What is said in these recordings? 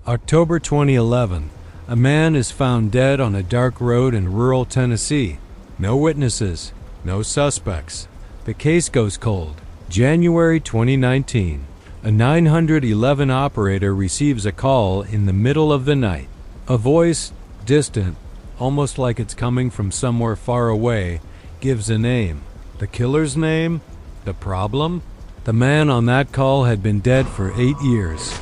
October 2011. A man is found dead on a dark road in rural Tennessee. No witnesses, no suspects. The case goes cold. January 2019. A 911 operator receives a call in the middle of the night. A voice, distant, almost like it's coming from somewhere far away, gives a name. The killer's name? The problem? The man on that call had been dead for 8 years.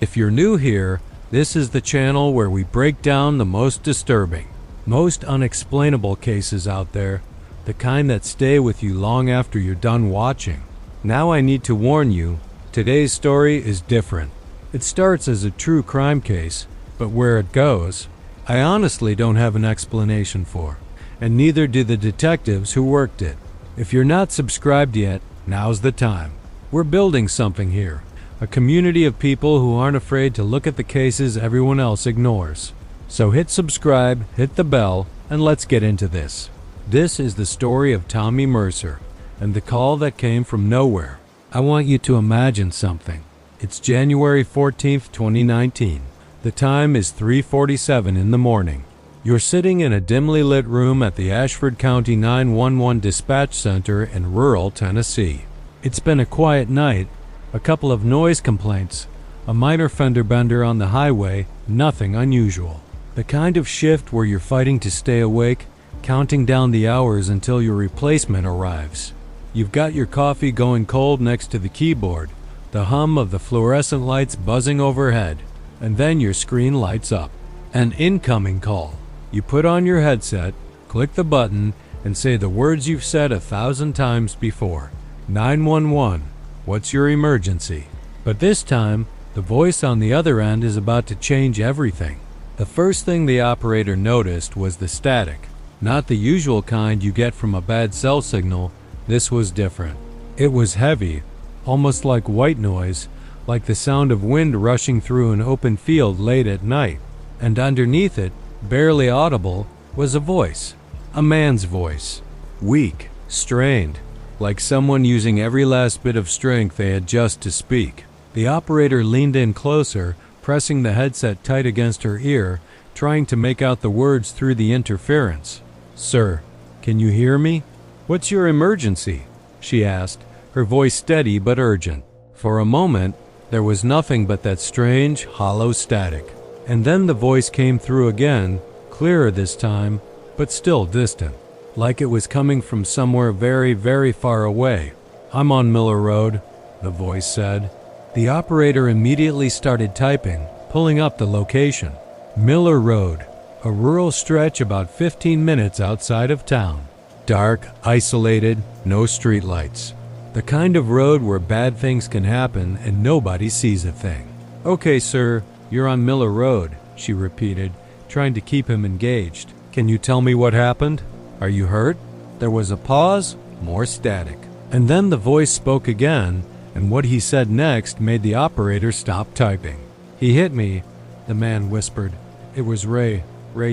If you're new here, this is the channel where we break down the most disturbing, most unexplainable cases out there, the kind that stay with you long after you're done watching. Now I need to warn you, today's story is different. It starts as a true crime case, but where it goes, I honestly don't have an explanation for, and neither do the detectives who worked it. If you're not subscribed yet, now's the time. We're building something here. A community of people who aren't afraid to look at the cases everyone else ignores. So hit subscribe, hit the bell, and let's get into this. This is the story of Tommy Mercer, and the call that came from nowhere. I want you to imagine something. It's January 14th, 2019. The time is 3:47 in the morning. You're sitting in a dimly lit room at the Ashford County 911 Dispatch Center in rural Tennessee. It's been a quiet night. A couple of noise complaints, a minor fender bender on the highway, nothing unusual. The kind of shift where you're fighting to stay awake, counting down the hours until your replacement arrives. You've got your coffee going cold next to the keyboard, the hum of the fluorescent lights buzzing overhead, and then your screen lights up. An incoming call. You put on your headset, click the button, and say the words you've said 1,000 times before. 911. What's your emergency? But this time, the voice on the other end is about to change everything. The first thing the operator noticed was the static. Not the usual kind you get from a bad cell signal. This was different. It was heavy, almost like white noise, like the sound of wind rushing through an open field late at night. And underneath it, barely audible, was a voice. A man's voice. Weak, strained, like someone using every last bit of strength they had just to speak. The operator leaned in closer, pressing the headset tight against her ear, trying to make out the words through the interference. "Sir, can you hear me? What's your emergency?" she asked, her voice steady but urgent. For a moment, there was nothing but that strange, hollow static. And then the voice came through again, clearer this time, but still distant. Like it was coming from somewhere very, very far away. "I'm on Miller Road," the voice said. The operator immediately started typing, pulling up the location. Miller Road, a rural stretch about 15 minutes outside of town. Dark, isolated, no streetlights. The kind of road where bad things can happen and nobody sees a thing. "Okay, sir, you're on Miller Road," she repeated, trying to keep him engaged. "Can you tell me what happened? Are you hurt?" There was a pause, more static. And then the voice spoke again, and what he said next made the operator stop typing. "He hit me," the man whispered. "It was Ray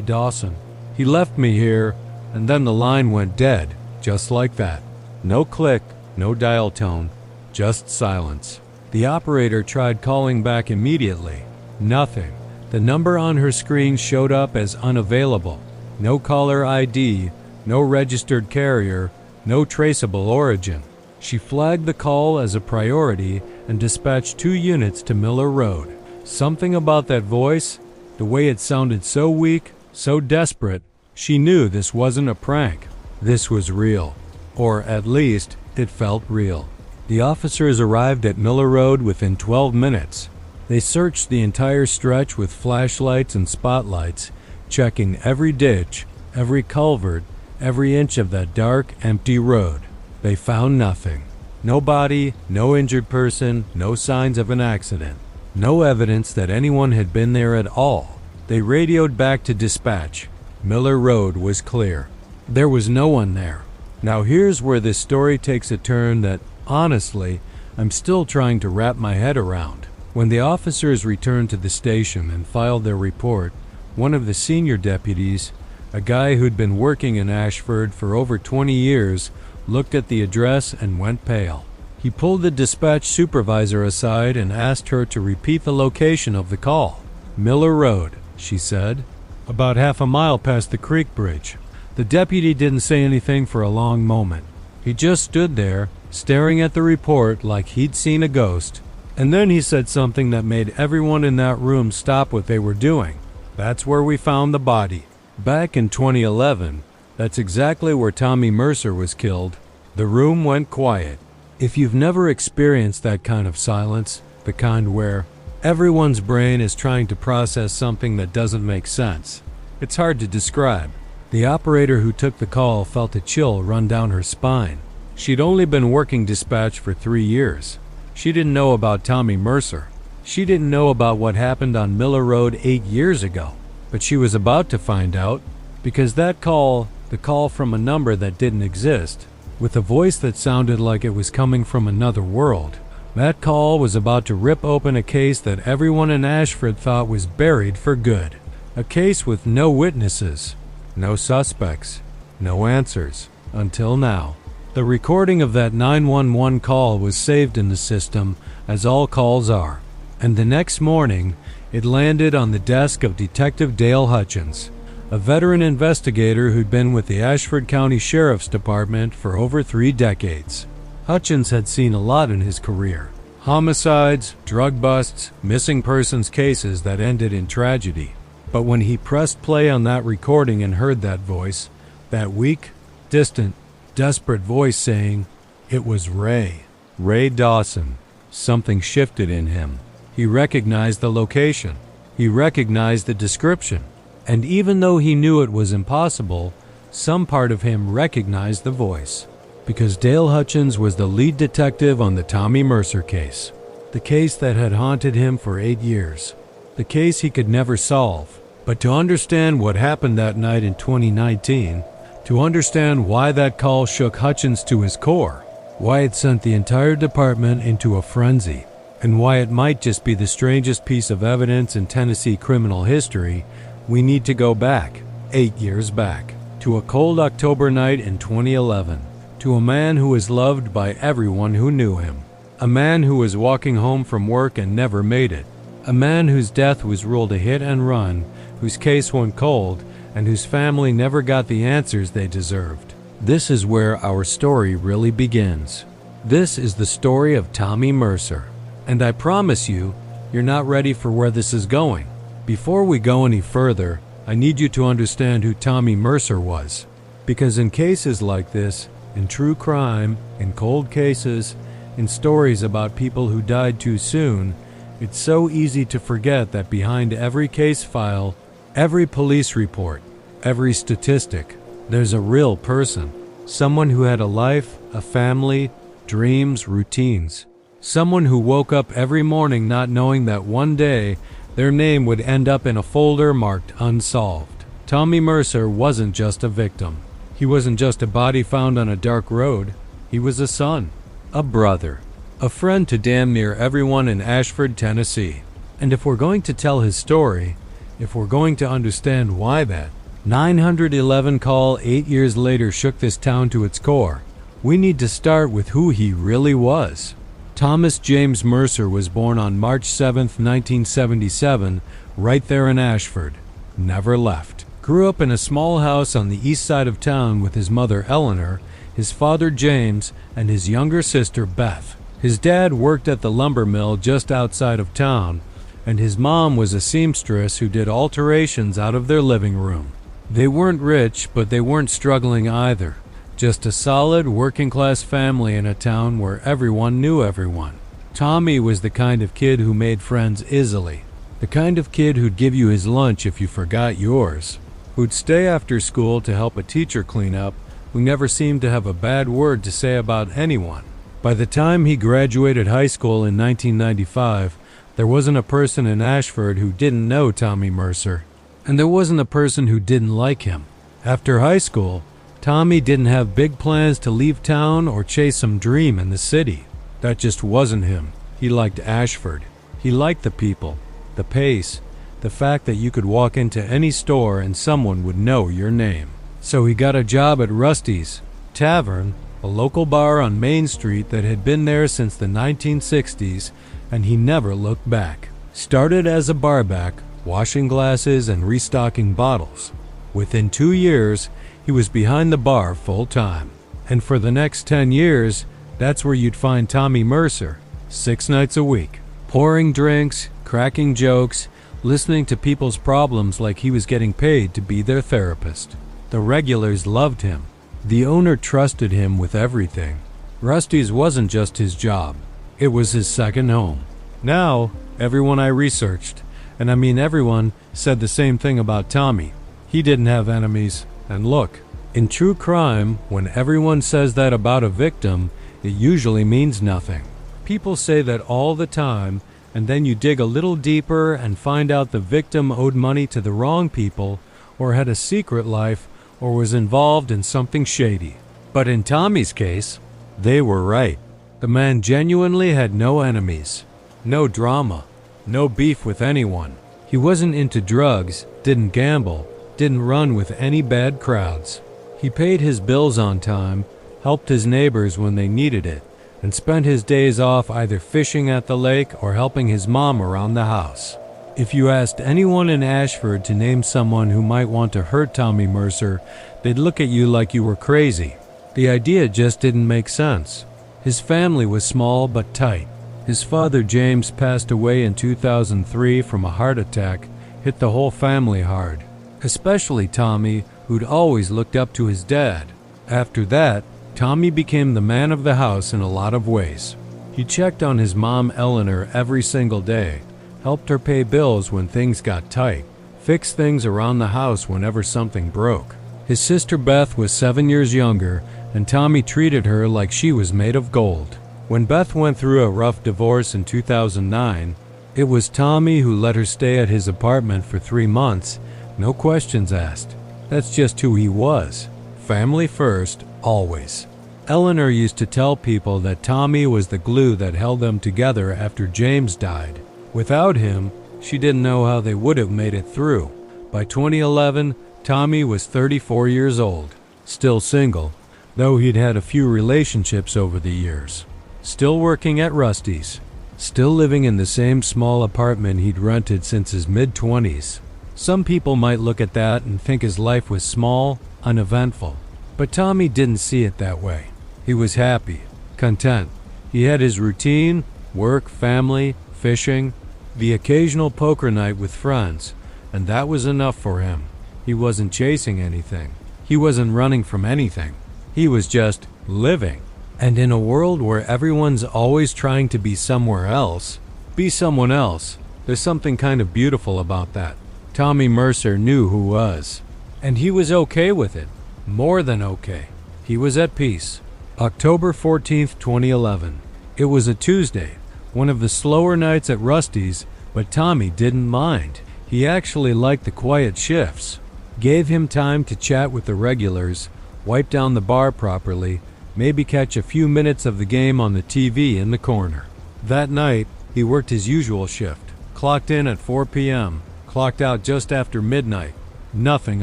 Dawson. He left me here," and then the line went dead, just like that. No click, no dial tone, just silence. The operator tried calling back immediately. Nothing. The number on her screen showed up as unavailable. No caller ID, no registered carrier, no traceable origin. She flagged the call as a priority and dispatched 2 units to Miller Road. Something about that voice, the way it sounded so weak, so desperate, she knew this wasn't a prank. This was real. Or at least, it felt real. The officers arrived at Miller Road within 12 minutes. They searched the entire stretch with flashlights and spotlights, checking every ditch, every culvert, every inch of that dark, empty road. They found nothing. No body, no injured person, no signs of an accident. No evidence that anyone had been there at all. They radioed back to dispatch. Miller Road was clear. There was no one there. Now here's where this story takes a turn that, honestly, I'm still trying to wrap my head around. When the officers returned to the station and filed their report, one of the senior deputies, a guy who'd been working in Ashford for over 20 years, looked at the address and went pale. He pulled the dispatch supervisor aside and asked her to repeat the location of the call. "Miller Road," she said, "about half a mile past the creek bridge." The deputy didn't say anything for a long moment. He just stood there, staring at the report like he'd seen a ghost. And then he said something that made everyone in that room stop what they were doing. "That's where we found the body." Back in 2011, that's exactly where Tommy Mercer was killed. The room went quiet. If you've never experienced that kind of silence, the kind where everyone's brain is trying to process something that doesn't make sense, it's hard to describe. The operator who took the call felt a chill run down her spine. She'd only been working dispatch for 3 years. She didn't know about Tommy Mercer. She didn't know about what happened on Miller Road 8 years ago. But she was about to find out, because that call, the call from a number that didn't exist, with a voice that sounded like it was coming from another world, that call was about to rip open a case that everyone in Ashford thought was buried for good. A case with no witnesses, no suspects, no answers, until now. The recording of that 911 call was saved in the system, as all calls are, and the next morning, it landed on the desk of Detective Dale Hutchins, a veteran investigator who'd been with the Ashford County Sheriff's Department for over 3 decades. Hutchins had seen a lot in his career: homicides, drug busts, missing persons cases that ended in tragedy. But when he pressed play on that recording and heard that voice, that weak, distant, desperate voice saying, it was Ray Dawson, something shifted in him. He recognized the location. He recognized the description. And even though he knew it was impossible, some part of him recognized the voice. Because Dale Hutchins was the lead detective on the Tommy Mercer case. The case that had haunted him for 8 years. The case he could never solve. But to understand what happened that night in 2019, to understand why that call shook Hutchins to his core, why it sent the entire department into a frenzy, and why it might just be the strangest piece of evidence in Tennessee criminal history, we need to go back, 8 years back, to a cold October night in 2011, to a man who was loved by everyone who knew him, a man who was walking home from work and never made it, a man whose death was ruled a hit and run, whose case went cold, and whose family never got the answers they deserved. This is where our story really begins. This is the story of Tommy Mercer. And I promise you, you're not ready for where this is going. Before we go any further, I need you to understand who Tommy Mercer was. Because in cases like this, in true crime, in cold cases, in stories about people who died too soon, it's so easy to forget that behind every case file, every police report, every statistic, there's a real person. Someone who had a life, a family, dreams, routines. Someone who woke up every morning not knowing that one day their name would end up in a folder marked unsolved. Tommy Mercer wasn't just a victim. He wasn't just a body found on a dark road. He was a son, a brother, a friend to damn near everyone in Ashford, Tennessee. And if we're going to tell his story, if we're going to understand why that 911 call 8 years later shook this town to its core, we need to start with who he really was. Thomas James Mercer was born on March 7, 1977, right there in Ashford. Never left. Grew up in a small house on the east side of town with his mother Eleanor, his father James, and his younger sister Beth. His dad worked at the lumber mill just outside of town, and his mom was a seamstress who did alterations out of their living room. They weren't rich, but they weren't struggling either. Just a solid working-class family in a town where everyone knew everyone. Tommy was the kind of kid who made friends easily. The kind of kid who'd give you his lunch if you forgot yours. Who'd stay after school to help a teacher clean up, who never seemed to have a bad word to say about anyone. By the time he graduated high school in 1995, there wasn't a person in Ashford who didn't know Tommy Mercer. And there wasn't a person who didn't like him. After high school, Tommy didn't have big plans to leave town or chase some dream in the city. That just wasn't him. He liked Ashford. He liked the people, the pace, the fact that you could walk into any store and someone would know your name. So he got a job at Rusty's Tavern a local bar on Main Street that had been there since the 1960s, and he never looked back. Started as a barback, washing glasses and restocking bottles. Within 2 years, he was behind the bar full time. And for the next 10 years, that's where you'd find Tommy Mercer, 6 nights a week, pouring drinks, cracking jokes, listening to people's problems like he was getting paid to be their therapist. The regulars loved him. The owner trusted him with everything. Rusty's wasn't just his job. It was his second home. Now, everyone I researched, and I mean everyone, said the same thing about Tommy. He didn't have enemies. And look, in true crime, when everyone says that about a victim, it usually means nothing. People say that all the time, and then you dig a little deeper and find out the victim owed money to the wrong people, or had a secret life, or was involved in something shady. But in Tommy's case, they were right. The man genuinely had no enemies, no drama, no beef with anyone. He wasn't into drugs, didn't gamble, didn't run with any bad crowds. He paid his bills on time, helped his neighbors when they needed it, and spent his days off either fishing at the lake or helping his mom around the house. If you asked anyone in Ashford to name someone who might want to hurt Tommy Mercer, they'd look at you like you were crazy. The idea just didn't make sense. His family was small but tight. His father James passed away in 2003 from a heart attack, hit the whole family hard. Especially Tommy, who'd always looked up to his dad. After that, Tommy became the man of the house in a lot of ways. He checked on his mom Eleanor every single day, helped her pay bills when things got tight, fixed things around the house whenever something broke. His sister Beth was 7 years younger, and Tommy treated her like she was made of gold. When Beth went through a rough divorce in 2009, it was Tommy who let her stay at his apartment for 3 months, no questions asked. That's just who he was. Family first, always. Eleanor used to tell people that Tommy was the glue that held them together after James died. Without him, she didn't know how they would have made it through. By 2011, Tommy was 34 years old, still single, though he'd had a few relationships over the years. Still working at Rusty's, still living in the same small apartment he'd rented since his mid-20s. Some people might look at that and think his life was small, uneventful. But Tommy didn't see it that way. He was happy, content. He had his routine, work, family, fishing, the occasional poker night with friends, and that was enough for him. He wasn't chasing anything. He wasn't running from anything. He was just living. And in a world where everyone's always trying to be somewhere else, be someone else, there's something kind of beautiful about that. Tommy Mercer knew who was. And he was okay with it. More than okay. He was at peace. October 14th, 2011. It was a Tuesday, one of the slower nights at Rusty's, but Tommy didn't mind. He actually liked the quiet shifts. Gave him time to chat with the regulars, wipe down the bar properly, maybe catch a few minutes of the game on the TV in the corner. That night, he worked his usual shift. Clocked in at 4 p.m., clocked out just after midnight. Nothing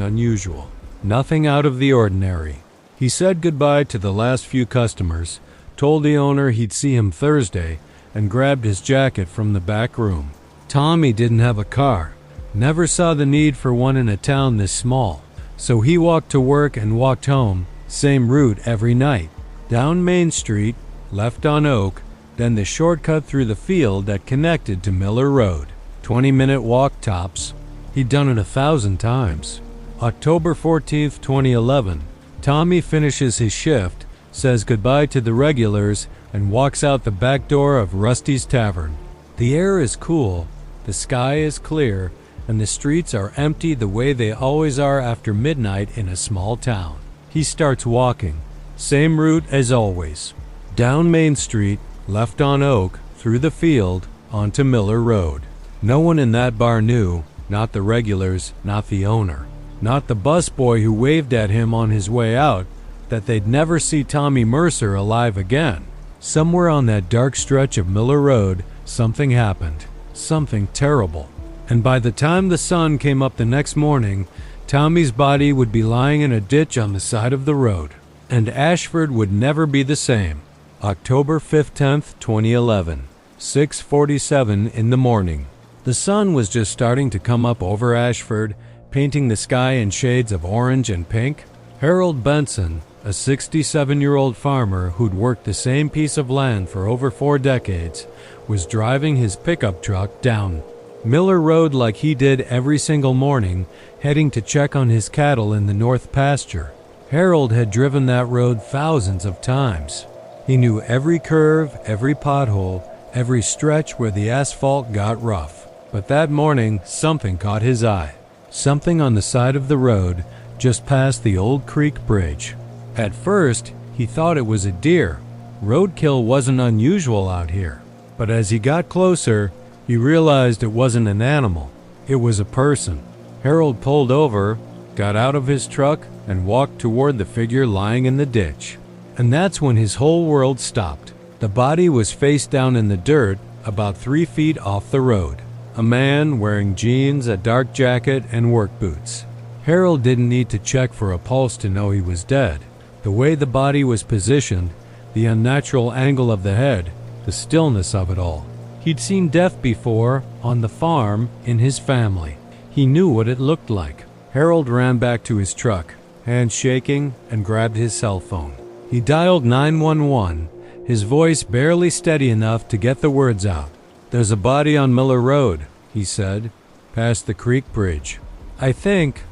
unusual. Nothing out of the ordinary. He said goodbye to the last few customers, told the owner he'd see him Thursday, and grabbed his jacket from the back room. Tommy didn't have a car. Never saw the need for one in a town this small. So he walked to work and walked home, same route every night. Down Main Street, left on Oak, then the shortcut through the field that connected to Miller Road. 20-minute walk tops. He'd done it 1,000 times. October 14th, 2011. Tommy finishes his shift, says goodbye to the regulars, and walks out the back door of Rusty's Tavern. The air is cool, the sky is clear, and the streets are empty the way they always are after midnight in a small town. He starts walking, same route as always. Down Main Street, left on Oak, through the field, onto Miller Road. No one in that bar knew, not the regulars, not the owner, not the busboy who waved at him on his way out, that they'd never see Tommy Mercer alive again. Somewhere on that dark stretch of Miller Road, something happened. Something terrible. And by the time the sun came up the next morning, Tommy's body would be lying in a ditch on the side of the road. And Ashford would never be the same. October 15th, 2011, 6:47 in the morning. The sun was just starting to come up over Ashford, painting the sky in shades of orange and pink. Harold Benson, a 67-year-old farmer who'd worked the same piece of land for over 4 decades, was driving his pickup truck down Miller Road like he did every single morning, heading to check on his cattle in the north pasture. Harold had driven that road thousands of times. He knew every curve, every pothole, every stretch where the asphalt got rough. But that morning, something caught his eye. Something on the side of the road, just past the old creek bridge. At first, he thought it was a deer. Roadkill wasn't unusual out here. But as he got closer, he realized it wasn't an animal. It was a person. Harold pulled over, got out of his truck, and walked toward the figure lying in the ditch. And that's when his whole world stopped. The body was face down in the dirt, about 3 feet off the road. A man wearing jeans, a dark jacket, and work boots. Harold didn't need to check for a pulse to know he was dead. The way the body was positioned, the unnatural angle of the head, the stillness of it all. He'd seen death before, on the farm, in his family. He knew what it looked like. Harold ran back to his truck, hands shaking, and grabbed his cell phone. He dialed 911, his voice barely steady enough to get the words out. "There's a body on Miller Road," he said, past the creek bridge. I think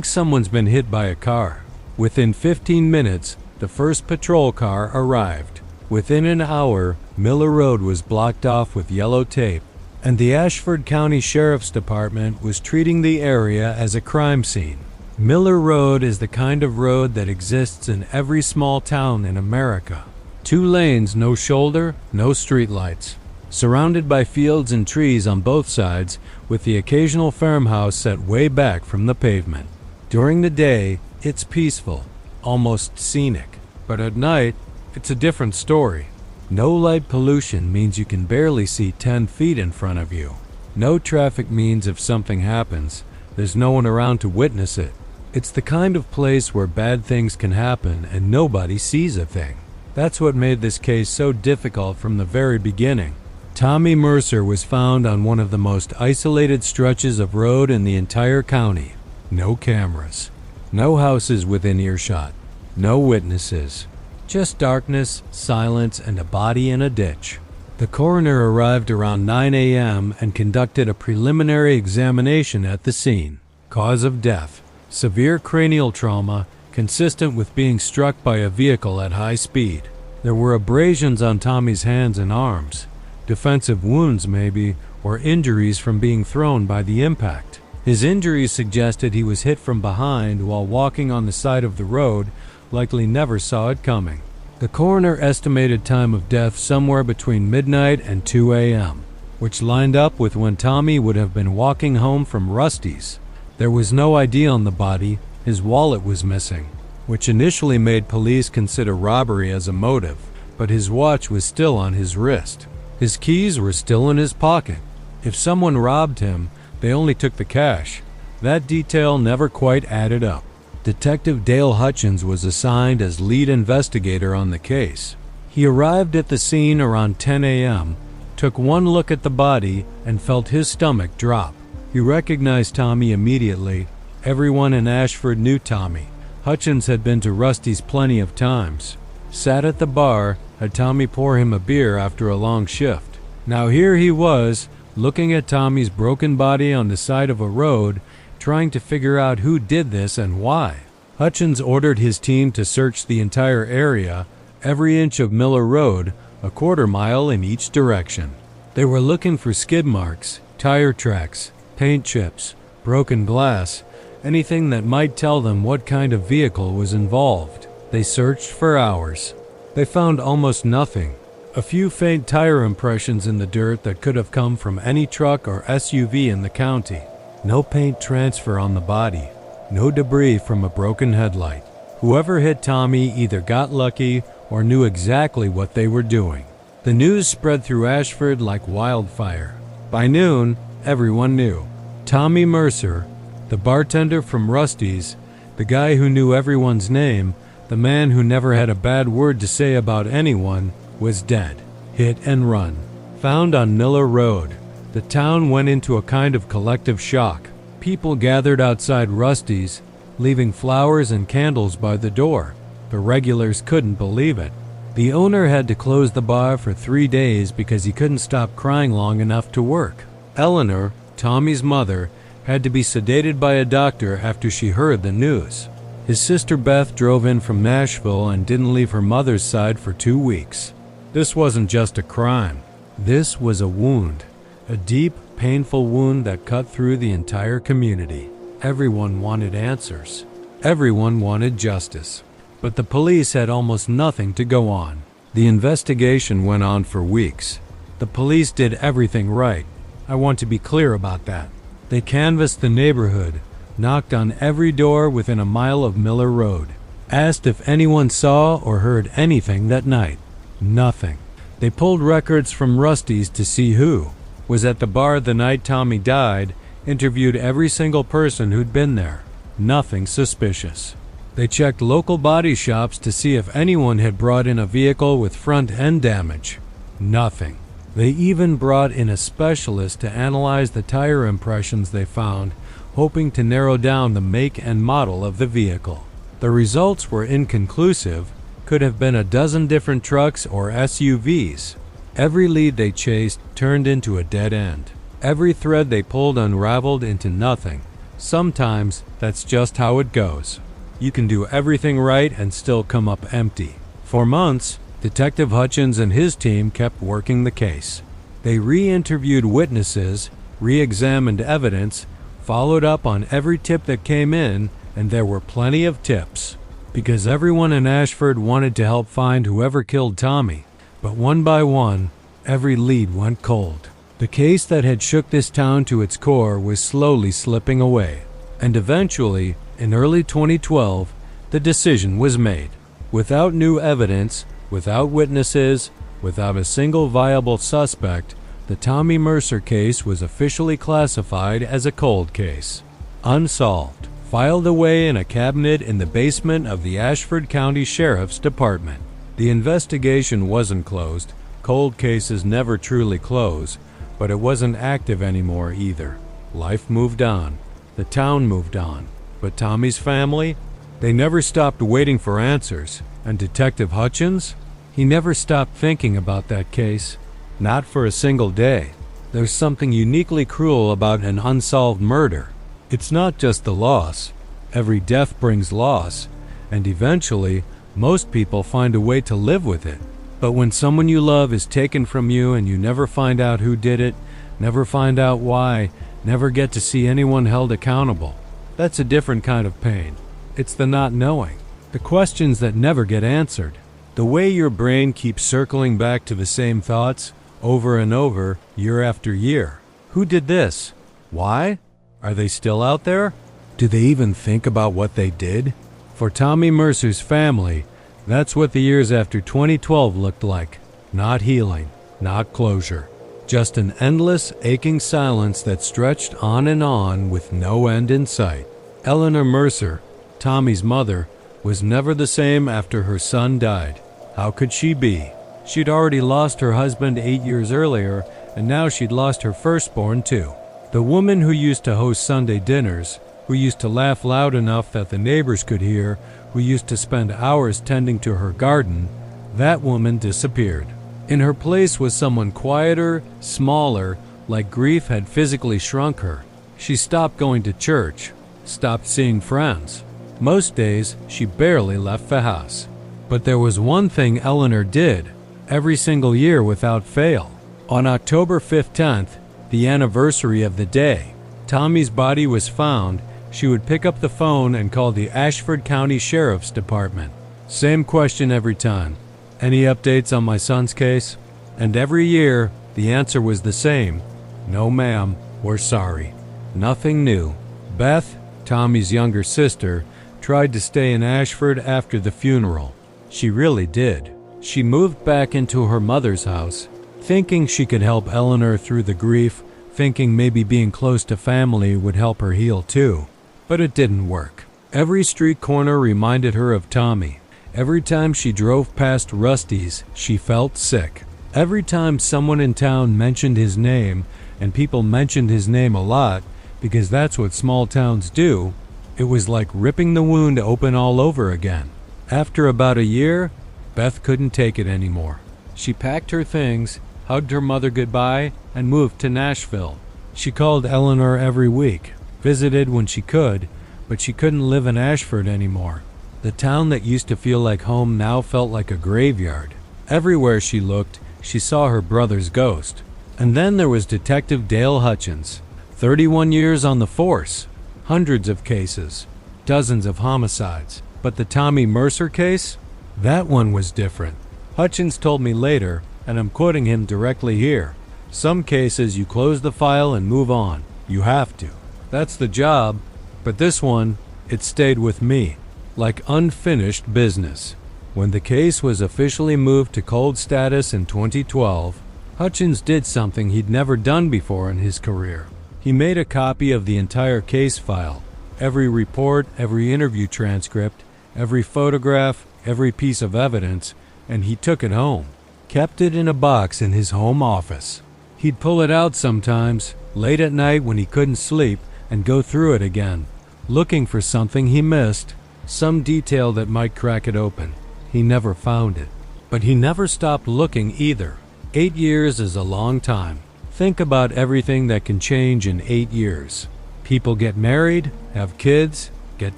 someone's been hit by a car." Within 15 minutes, the first patrol car arrived. Within an hour, Miller Road was blocked off with yellow tape, and the Ashford County Sheriff's Department was treating the area as a crime scene. Miller Road is the kind of road that exists in every small town in America. 2 lanes, no shoulder, no streetlights. Surrounded by fields and trees on both sides, with the occasional farmhouse set way back from the pavement. During the day, it's peaceful, almost scenic. But at night, it's a different story. No light pollution means you can barely see 10 feet in front of you. No traffic means if something happens, there's no one around to witness it. It's the kind of place where bad things can happen and nobody sees a thing. That's what made this case so difficult from the very beginning. Tommy Mercer was found on one of the most isolated stretches of road in the entire county. No cameras. No houses within earshot. No witnesses. Just darkness, silence, and a body in a ditch. The coroner arrived around 9 a.m. and conducted a preliminary examination at the scene. Cause of death: severe cranial trauma, consistent with being struck by a vehicle at high speed. There were abrasions on Tommy's hands and arms. Defensive wounds maybe, or injuries from being thrown by the impact. His injuries suggested he was hit from behind while walking on the side of the road, likely never saw it coming. The coroner estimated time of death somewhere between midnight and 2 a.m., which lined up with when Tommy would have been walking home from Rusty's. There was no ID on the body. His wallet was missing, which initially made police consider robbery as a motive, but his watch was still on his wrist. His keys were still in his pocket. If someone robbed him, they only took the cash. That detail never quite added up. Detective Dale Hutchins was assigned as lead investigator on the case. He arrived at the scene around 10 a.m., took one look at the body, and felt his stomach drop. He recognized Tommy immediately. Everyone in Ashford knew Tommy. Hutchins had been to Rusty's plenty of times. Sat at the bar, had Tommy pour him a beer after a long shift. Now here he was, looking at Tommy's broken body on the side of a road, trying to figure out who did this and why. Hutchins ordered his team to search the entire area, every inch of Miller Road, a quarter mile in each direction. They were looking for skid marks, tire tracks, paint chips, broken glass, anything that might tell them what kind of vehicle was involved. They searched for hours. They found almost nothing. A few faint tire impressions in the dirt that could have come from any truck or SUV in the county. No paint transfer on the body. No debris from a broken headlight. Whoever hit Tommy either got lucky or knew exactly what they were doing. The news spread through Ashford like wildfire. By noon, everyone knew. Tommy Mercer, the bartender from Rusty's, the guy who knew everyone's name, The man who never had a bad word to say about anyone was dead. Hit and run. Found on Miller Road. The town went into a kind of collective shock. People gathered outside Rusty's, leaving flowers and candles by the door. The regulars couldn't believe it. The owner had to close the bar for 3 days because he couldn't stop crying long enough to work. Eleanor, Tommy's mother, had to be sedated by a doctor after she heard the news. His sister Beth drove in from Nashville and didn't leave her mother's side for 2 weeks. This wasn't just a crime. This was a wound. A deep, painful wound that cut through the entire community. Everyone wanted answers. Everyone wanted justice. But the police had almost nothing to go on. The investigation went on for weeks. The police did everything right. I want to be clear about that. They canvassed the neighborhood, knocked on every door within a mile of Miller Road, asked if anyone saw or heard anything that night. Nothing. They pulled records from Rusty's to see who was at the bar the night Tommy died, interviewed every single person who'd been there. Nothing suspicious. They checked local body shops to see if anyone had brought in a vehicle with front end damage. Nothing. They even brought in a specialist to analyze the tire impressions they found, hoping to narrow down the make and model of the vehicle. The results were inconclusive, could have been a dozen different trucks or SUVs. Every lead they chased turned into a dead end. Every thread they pulled unraveled into nothing. Sometimes that's just how it goes. You can do everything right and still come up empty. For months, Detective Hutchins and his team kept working the case. They re-interviewed witnesses, re-examined evidence, followed up on every tip that came in, and there were plenty of tips. Because everyone in Ashford wanted to help find whoever killed Tommy. But one by one, every lead went cold. The case that had shook this town to its core was slowly slipping away. And eventually, in early 2012, the decision was made. Without new evidence, without witnesses, without a single viable suspect, the Tommy Mercer case was officially classified as a cold case. Unsolved. Filed away in a cabinet in the basement of the Ashford County Sheriff's Department. The investigation wasn't closed. Cold cases never truly close, but it wasn't active anymore either. Life moved on. The town moved on. But Tommy's family? They never stopped waiting for answers. And Detective Hutchins? He never stopped thinking about that case. Not for a single day. There's something uniquely cruel about an unsolved murder. It's not just the loss. Every death brings loss, and eventually, most people find a way to live with it. But when someone you love is taken from you and you never find out who did it, never find out why, never get to see anyone held accountable, that's a different kind of pain. It's the not knowing, the questions that never get answered, the way your brain keeps circling back to the same thoughts over and over, year after year. Who did this? Why? Are they still out there? Do they even think about what they did? For Tommy Mercer's family, that's what the years after 2012 looked like. Not healing, not closure. Just an endless, aching silence that stretched on and on with no end in sight. Eleanor Mercer, Tommy's mother, was never the same after her son died. How could she be? She'd already lost her husband 8 years earlier, and now she'd lost her firstborn too. The woman who used to host Sunday dinners, who used to laugh loud enough that the neighbors could hear, who used to spend hours tending to her garden, that woman disappeared. In her place was someone quieter, smaller, like grief had physically shrunk her. She stopped going to church, stopped seeing friends. Most days, she barely left the house. But there was one thing Eleanor did, every single year without fail. On October 15th, the anniversary of the day Tommy's body was found, she would pick up the phone and call the Ashford County Sheriff's Department. Same question every time. Any updates on my son's case? And every year, the answer was the same. No, ma'am, we're sorry. Nothing new. Beth, Tommy's younger sister, tried to stay in Ashford after the funeral. She really did. She moved back into her mother's house, thinking she could help Eleanor through the grief, thinking maybe being close to family would help her heal too. But it didn't work. Every street corner reminded her of Tommy. Every time she drove past Rusty's, she felt sick. Every time someone in town mentioned his name, and people mentioned his name a lot, because that's what small towns do, it was like ripping the wound open all over again. After about a year, Beth couldn't take it anymore. She packed her things, hugged her mother goodbye, and moved to Nashville. She called Eleanor every week, visited when she could, but she couldn't live in Ashford anymore. The town that used to feel like home now felt like a graveyard. Everywhere she looked, she saw her brother's ghost. And then there was Detective Dale Hutchins. 31 years on the force, hundreds of cases, dozens of homicides. But the Tommy Mercer case? That one was different. Hutchins told me later, and I'm quoting him directly here, "Some cases you close the file and move on. You have to. That's the job. But this one, it stayed with me, like unfinished business." When the case was officially moved to cold status in 2012, Hutchins did something he'd never done before in his career. He made a copy of the entire case file, every report, every interview transcript, every photograph, every piece of evidence, and he took it home, kept it in a box in his home office. He'd pull it out sometimes, late at night when he couldn't sleep, and go through it again, looking for something he missed, some detail that might crack it open. He never found it. But he never stopped looking either. 8 years is a long time. Think about everything that can change in 8 years. People get married, have kids, get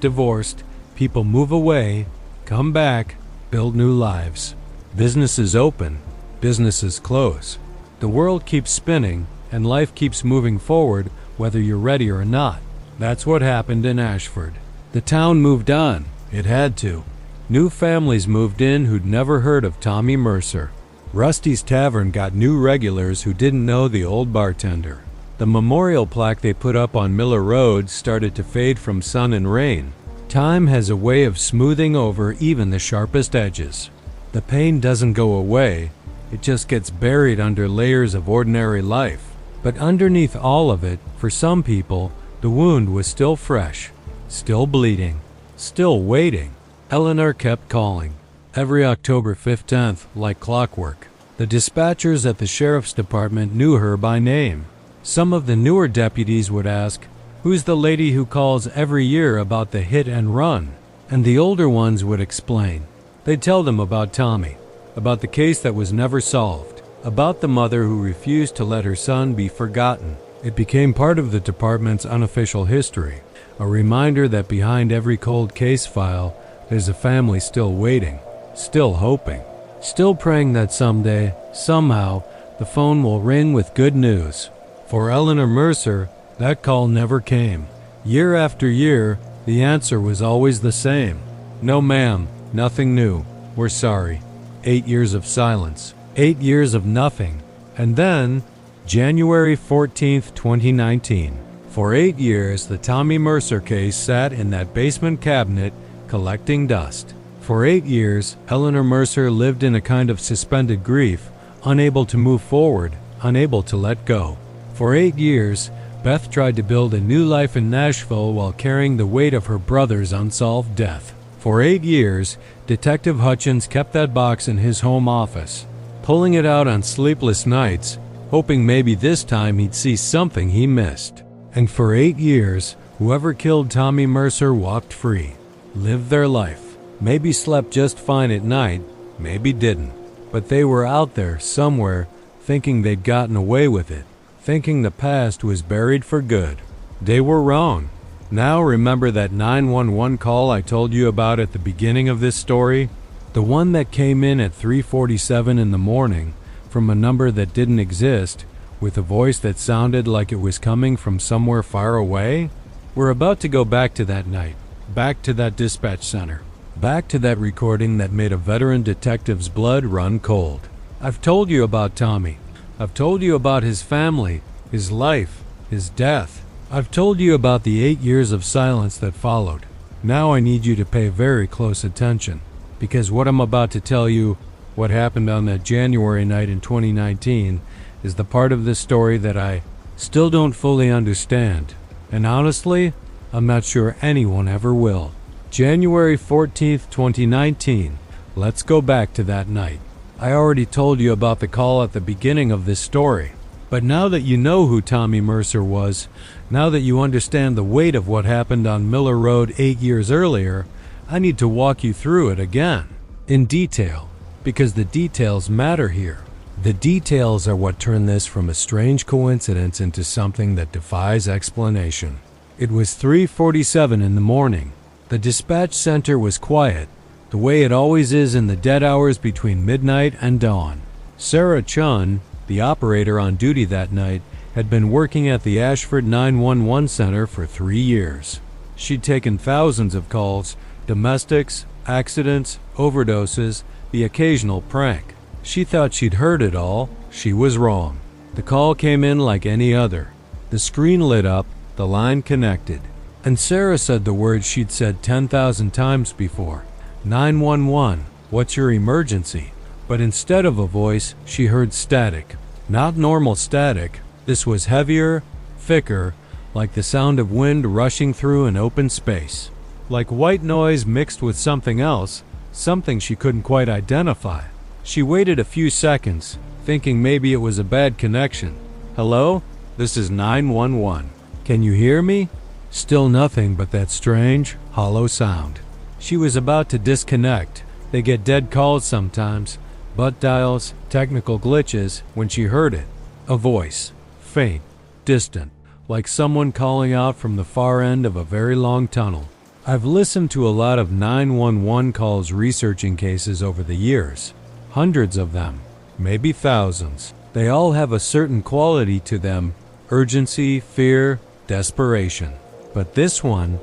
divorced, people move away, come back, build new lives. Businesses open, businesses close. The world keeps spinning, and life keeps moving forward whether you're ready or not. That's what happened in Ashford. The town moved on. It had to. New families moved in who'd never heard of Tommy Mercer. Rusty's Tavern got new regulars who didn't know the old bartender. The memorial plaque they put up on Miller Road started to fade from sun and rain. Time has a way of smoothing over even the sharpest edges. The pain doesn't go away, it just gets buried under layers of ordinary life. But underneath all of it, for some people, the wound was still fresh, still bleeding, still waiting. Eleanor kept calling. Every October 15th, like clockwork. The dispatchers at the sheriff's department knew her by name. Some of the newer deputies would ask, "Who's the lady who calls every year about the hit and run?" And the older ones would explain. They'd tell them about Tommy, about the case that was never solved, about the mother who refused to let her son be forgotten. It became part of the department's unofficial history, a reminder that behind every cold case file, there's a family still waiting, still hoping, still praying that someday, somehow, the phone will ring with good news. For Eleanor Mercer, that call never came. Year after year, the answer was always the same. "No, ma'am, nothing new. We're sorry." 8 years of silence. 8 years of nothing. And then, January 14th, 2019. For 8 years, the Tommy Mercer case sat in that basement cabinet, collecting dust. For 8 years, Eleanor Mercer lived in a kind of suspended grief, unable to move forward, unable to let go. For 8 years, Beth tried to build a new life in Nashville while carrying the weight of her brother's unsolved death. For 8 years, Detective Hutchins kept that box in his home office, pulling it out on sleepless nights, hoping maybe this time he'd see something he missed. And for 8 years, whoever killed Tommy Mercer walked free, lived their life. Maybe slept just fine at night, maybe didn't. But they were out there somewhere, thinking they'd gotten away with it, thinking the past was buried for good. They were wrong. Now remember that 911 call I told you about at the beginning of this story? The one that came in at 3:47 in the morning from a number that didn't exist, with a voice that sounded like it was coming from somewhere far away? We're about to go back to that night, back to that dispatch center. Back to that recording that made a veteran detective's blood run cold. I've told you about Tommy. I've told you about his family, his life, his death. I've told you about the 8 years of silence that followed. Now I need you to pay very close attention, because what I'm about to tell you, what happened on that January night in 2019, is the part of this story that I still don't fully understand. And honestly, I'm not sure anyone ever will. January 14th, 2019, Let's go back to that night. I already told you about the call at the beginning of this story. But now that you know who Tommy Mercer was, now that you understand the weight of what happened on Miller Road 8 years earlier, I need to walk you through it again, in detail, because the details matter here. The details are what turn this from a strange coincidence into something that defies explanation. It was 3:47 in the morning. The dispatch center was quiet, the way it always is in the dead hours between midnight and dawn. Sarah Chun, the operator on duty that night, had been working at the Ashford 911 center for 3 years. She'd taken thousands of calls, domestics, accidents, overdoses, the occasional prank. She thought she'd heard it all. She was wrong. The call came in like any other. The screen lit up, the line connected. And Sarah said the words she'd said 10,000 times before. 911, what's your emergency? But instead of a voice, she heard static. Not normal static. This was heavier, thicker, like the sound of wind rushing through an open space. Like white noise mixed with something else, something she couldn't quite identify. She waited a few seconds, thinking maybe it was a bad connection. Hello? This is 911. Can you hear me? Still nothing but that strange, hollow sound. She was about to disconnect. They get dead calls sometimes, butt dials, technical glitches, when she heard it. A voice, faint, distant, like someone calling out from the far end of a very long tunnel. I've listened to a lot of 911 calls researching cases over the years. Hundreds of them, maybe thousands. They all have a certain quality to them: urgency, fear, desperation. But this one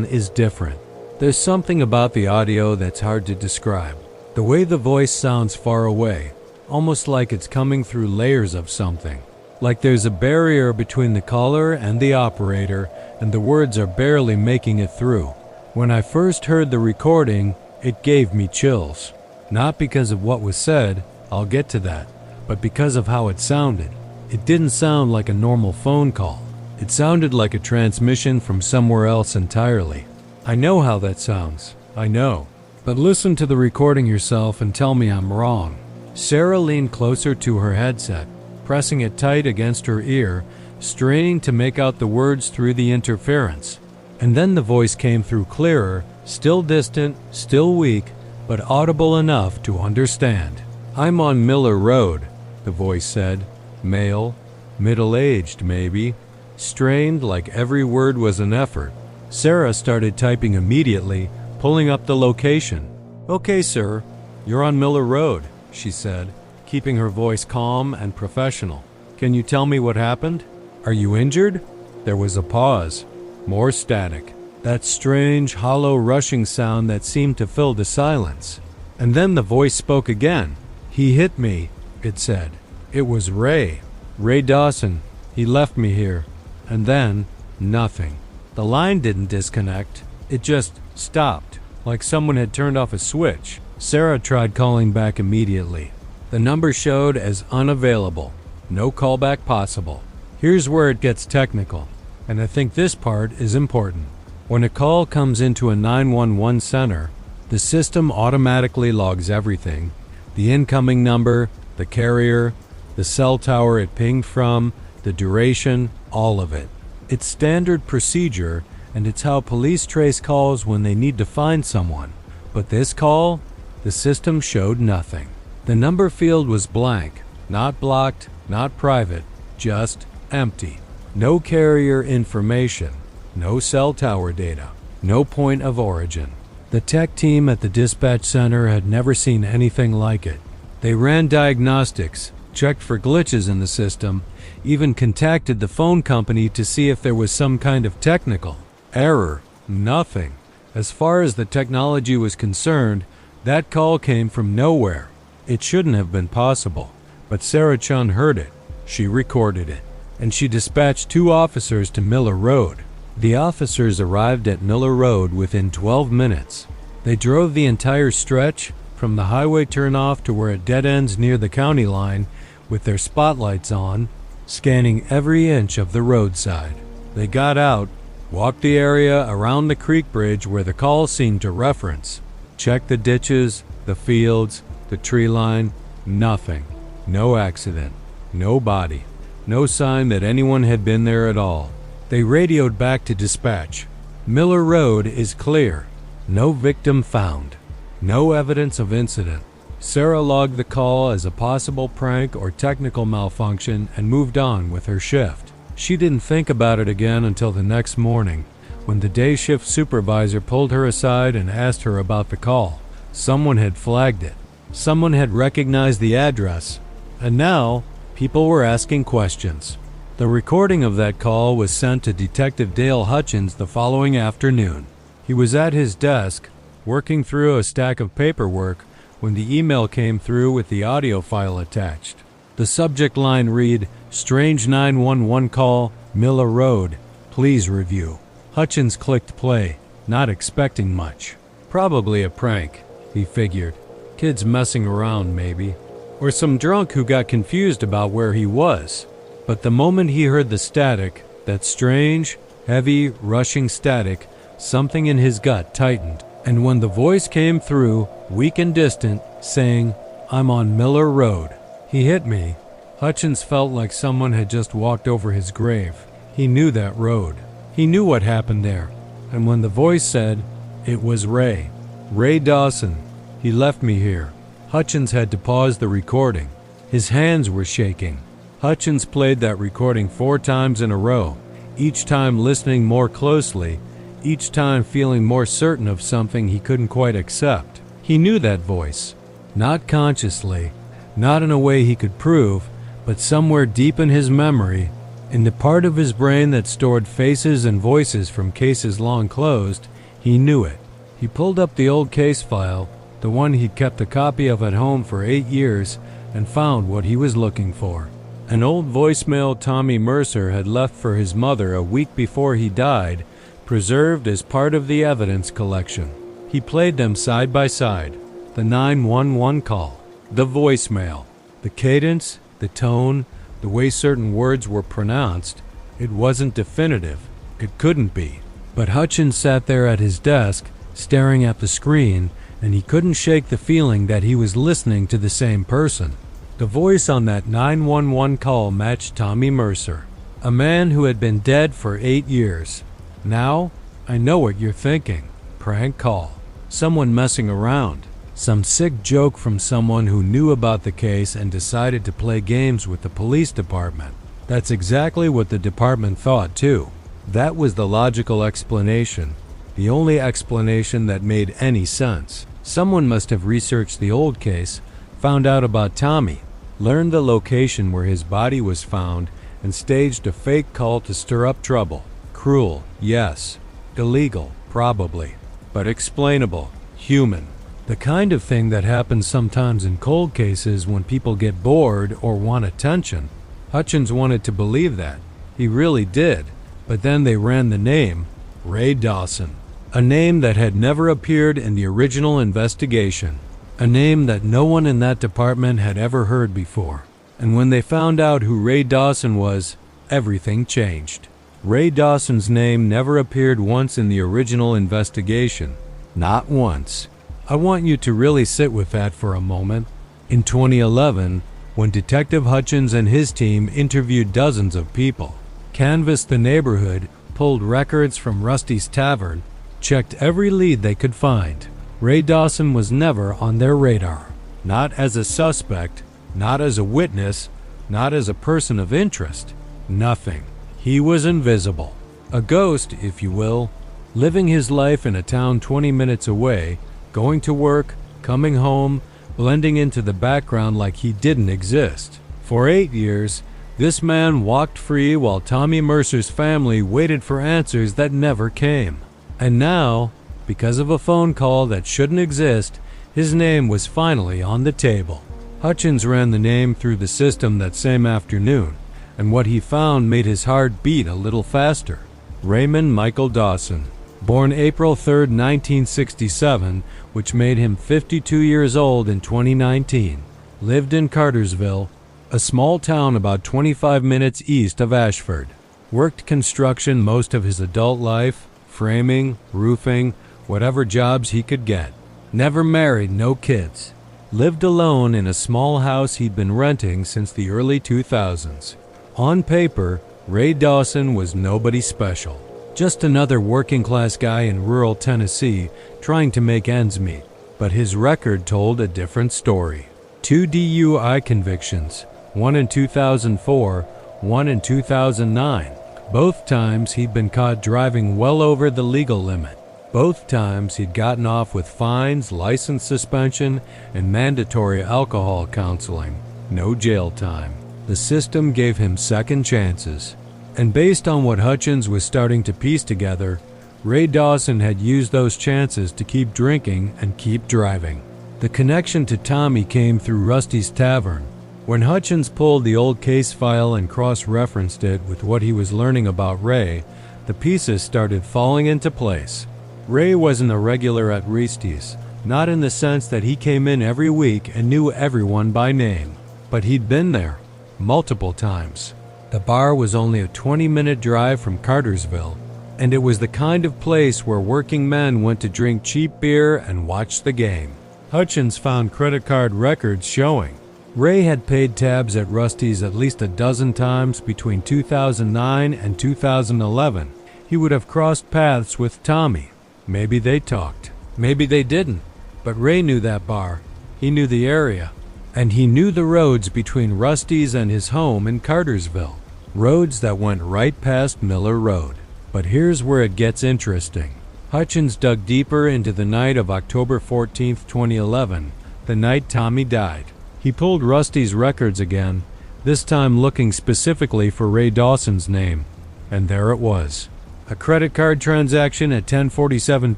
is different. There's something about the audio that's hard to describe. The way the voice sounds far away, almost like it's coming through layers of something. Like there's a barrier between the caller and the operator, and the words are barely making it through. When I first heard the recording, it gave me chills. Not because of what was said, I'll get to that, but because of how it sounded. It didn't sound like a normal phone call. It sounded like a transmission from somewhere else entirely. I know how that sounds. I know. But listen to the recording yourself and tell me I'm wrong. Sarah leaned closer to her headset, pressing it tight against her ear, straining to make out the words through the interference. And then the voice came through clearer, still distant, still weak, but audible enough to understand. I'm on Miller Road, the voice said. Male, middle-aged maybe, strained like every word was an effort. Sarah started typing immediately, pulling up the location. Okay, sir, you're on Miller Road, she said, keeping her voice calm and professional. Can you tell me what happened? Are you injured? There was a pause. More static. That strange, hollow rushing sound that seemed to fill the silence. And then the voice spoke again. He hit me, it said. It was Ray Dawson. He left me here. And then, nothing. The line didn't disconnect. It just stopped, like someone had turned off a switch. Sarah tried calling back immediately. The number showed as unavailable. No callback possible. Here's where it gets technical, and I think this part is important. When a call comes into a 911 center, the system automatically logs everything: the incoming number, the carrier, the cell tower it pinged from, the duration, all of it. It's standard procedure, and it's how police trace calls when they need to find someone. But this call, the system showed nothing. The number field was blank, not blocked, not private, just empty. No carrier information. No cell tower data. No point of origin. The tech team at the dispatch center had never seen anything like it. They ran diagnostics, checked for glitches in the system, even contacted the phone company to see if there was some kind of technical error. Nothing. As far as the technology was concerned, that call came from nowhere. It shouldn't have been possible. But Sarah Chun heard it. She recorded it. And she dispatched 2 officers to Miller Road. The officers arrived at Miller Road within 12 minutes. They drove the entire stretch, from the highway turnoff to where it dead ends near the county line, with their spotlights on, scanning every inch of the roadside. They got out, walked the area around the creek bridge where the call seemed to reference, Checked the ditches, the fields, the tree line. Nothing. No accident. No body. No sign that anyone had been there at all. They radioed back to dispatch. Miller Road is clear. No victim found. No evidence of incident. Sarah logged the call as a possible prank or technical malfunction and moved on with her shift. She didn't think about it again until the next morning, when the day shift supervisor pulled her aside and asked her about the call. Someone had flagged it. Someone had recognized the address. And now, people were asking questions. The recording of that call was sent to Detective Dale Hutchins the following afternoon. He was at his desk, working through a stack of paperwork, when the email came through with the audio file attached. The subject line read, "Strange 911 call, Miller Road. Please review." Hutchins clicked play, not expecting much. Probably a prank, he figured. Kids messing around, maybe. Or some drunk who got confused about where he was. But the moment he heard the static, that strange, heavy, rushing static, something in his gut tightened. And when the voice came through, weak and distant, saying, "I'm on Miller Road," he hit me. Hutchins felt like someone had just walked over his grave. He knew that road. He knew what happened there. And when the voice said, it was Ray. Ray Dawson. He left me here. Hutchins had to pause the recording. His hands were shaking. Hutchins played that recording 4 times in a row, each time listening more closely, each time feeling more certain of something he couldn't quite accept. He knew that voice. Not consciously, not in a way he could prove, but somewhere deep in his memory, in the part of his brain that stored faces and voices from cases long closed, he knew it. He pulled up the old case file, the one he'd kept a copy of at home for 8 years, and found what he was looking for. An old voicemail Tommy Mercer had left for his mother a week before he died, preserved as part of the evidence collection. He played them side by side. The 911 call, the voicemail, the cadence, the tone, the way certain words were pronounced. It wasn't definitive. It couldn't be. But Hutchins sat there at his desk, staring at the screen, and he couldn't shake the feeling that he was listening to the same person. The voice on that 911 call matched Tommy Mercer, a man who had been dead for 8 years. Now, I know what you're thinking. Prank call. Someone messing around. Some sick joke from someone who knew about the case and decided to play games with the police department. That's exactly what the department thought, too. That was the logical explanation. The only explanation that made any sense. Someone must have researched the old case, found out about Tommy, learned the location where his body was found, and staged a fake call to stir up trouble. Cruel, yes. Illegal, probably. But explainable, human. The kind of thing that happens sometimes in cold cases when people get bored or want attention. Hutchins wanted to believe that. He really did. But then they ran the name, Ray Dawson. A name that had never appeared in the original investigation. A name that no one in that department had ever heard before. And when they found out who Ray Dawson was, everything changed. Ray Dawson's name never appeared once in the original investigation. Not once. I want you to really sit with that for a moment. In 2011, when Detective Hutchins and his team interviewed dozens of people, canvassed the neighborhood, pulled records from Rusty's Tavern, checked every lead they could find, Ray Dawson was never on their radar. Not as a suspect, not as a witness, not as a person of interest. Nothing. He was invisible. A ghost, if you will, living his life in a town 20 minutes away, going to work, coming home, blending into the background like he didn't exist. For 8 years, this man walked free while Tommy Mercer's family waited for answers that never came. And now, because of a phone call that shouldn't exist, his name was finally on the table. Hutchins ran the name through the system that same afternoon, and what he found made his heart beat a little faster. Raymond Michael Dawson. Born April 3, 1967, which made him 52 years old in 2019. Lived in Cartersville, a small town about 25 minutes east of Ashford. Worked construction most of his adult life, framing, roofing, whatever jobs he could get. Never married, no kids. Lived alone in a small house he'd been renting since the early 2000s. On paper, Ray Dawson was nobody special. Just another working-class guy in rural Tennessee trying to make ends meet. But his record told a different story. 2 DUI convictions, one in 2004, one in 2009. Both times he'd been caught driving well over the legal limit. Both times he'd gotten off with fines, license suspension, and mandatory alcohol counseling. No jail time. The system gave him second chances. And based on what Hutchins was starting to piece together, Ray Dawson had used those chances to keep drinking and keep driving. The connection to Tommy came through Rusty's Tavern. When Hutchins pulled the old case file and cross-referenced it with what he was learning about Ray, the pieces started falling into place. Ray wasn't a regular at Rusty's, not in the sense that he came in every week and knew everyone by name, but he'd been there multiple times. The bar was only a 20-minute drive from Cartersville, and it was the kind of place where working men went to drink cheap beer and watch the game. Hutchins found credit card records showing Ray had paid tabs at Rusty's at least a dozen times between 2009 and 2011. He would have crossed paths with Tommy. Maybe they talked. Maybe they didn't. But Ray knew that bar. He knew the area. And he knew the roads between Rusty's and his home in Cartersville. Roads that went right past Miller Road. But here's where it gets interesting. Hutchins dug deeper into the night of October 14, 2011, the night Tommy died. He pulled Rusty's records again, this time looking specifically for Ray Dawson's name. And there it was. A credit card transaction at 10:47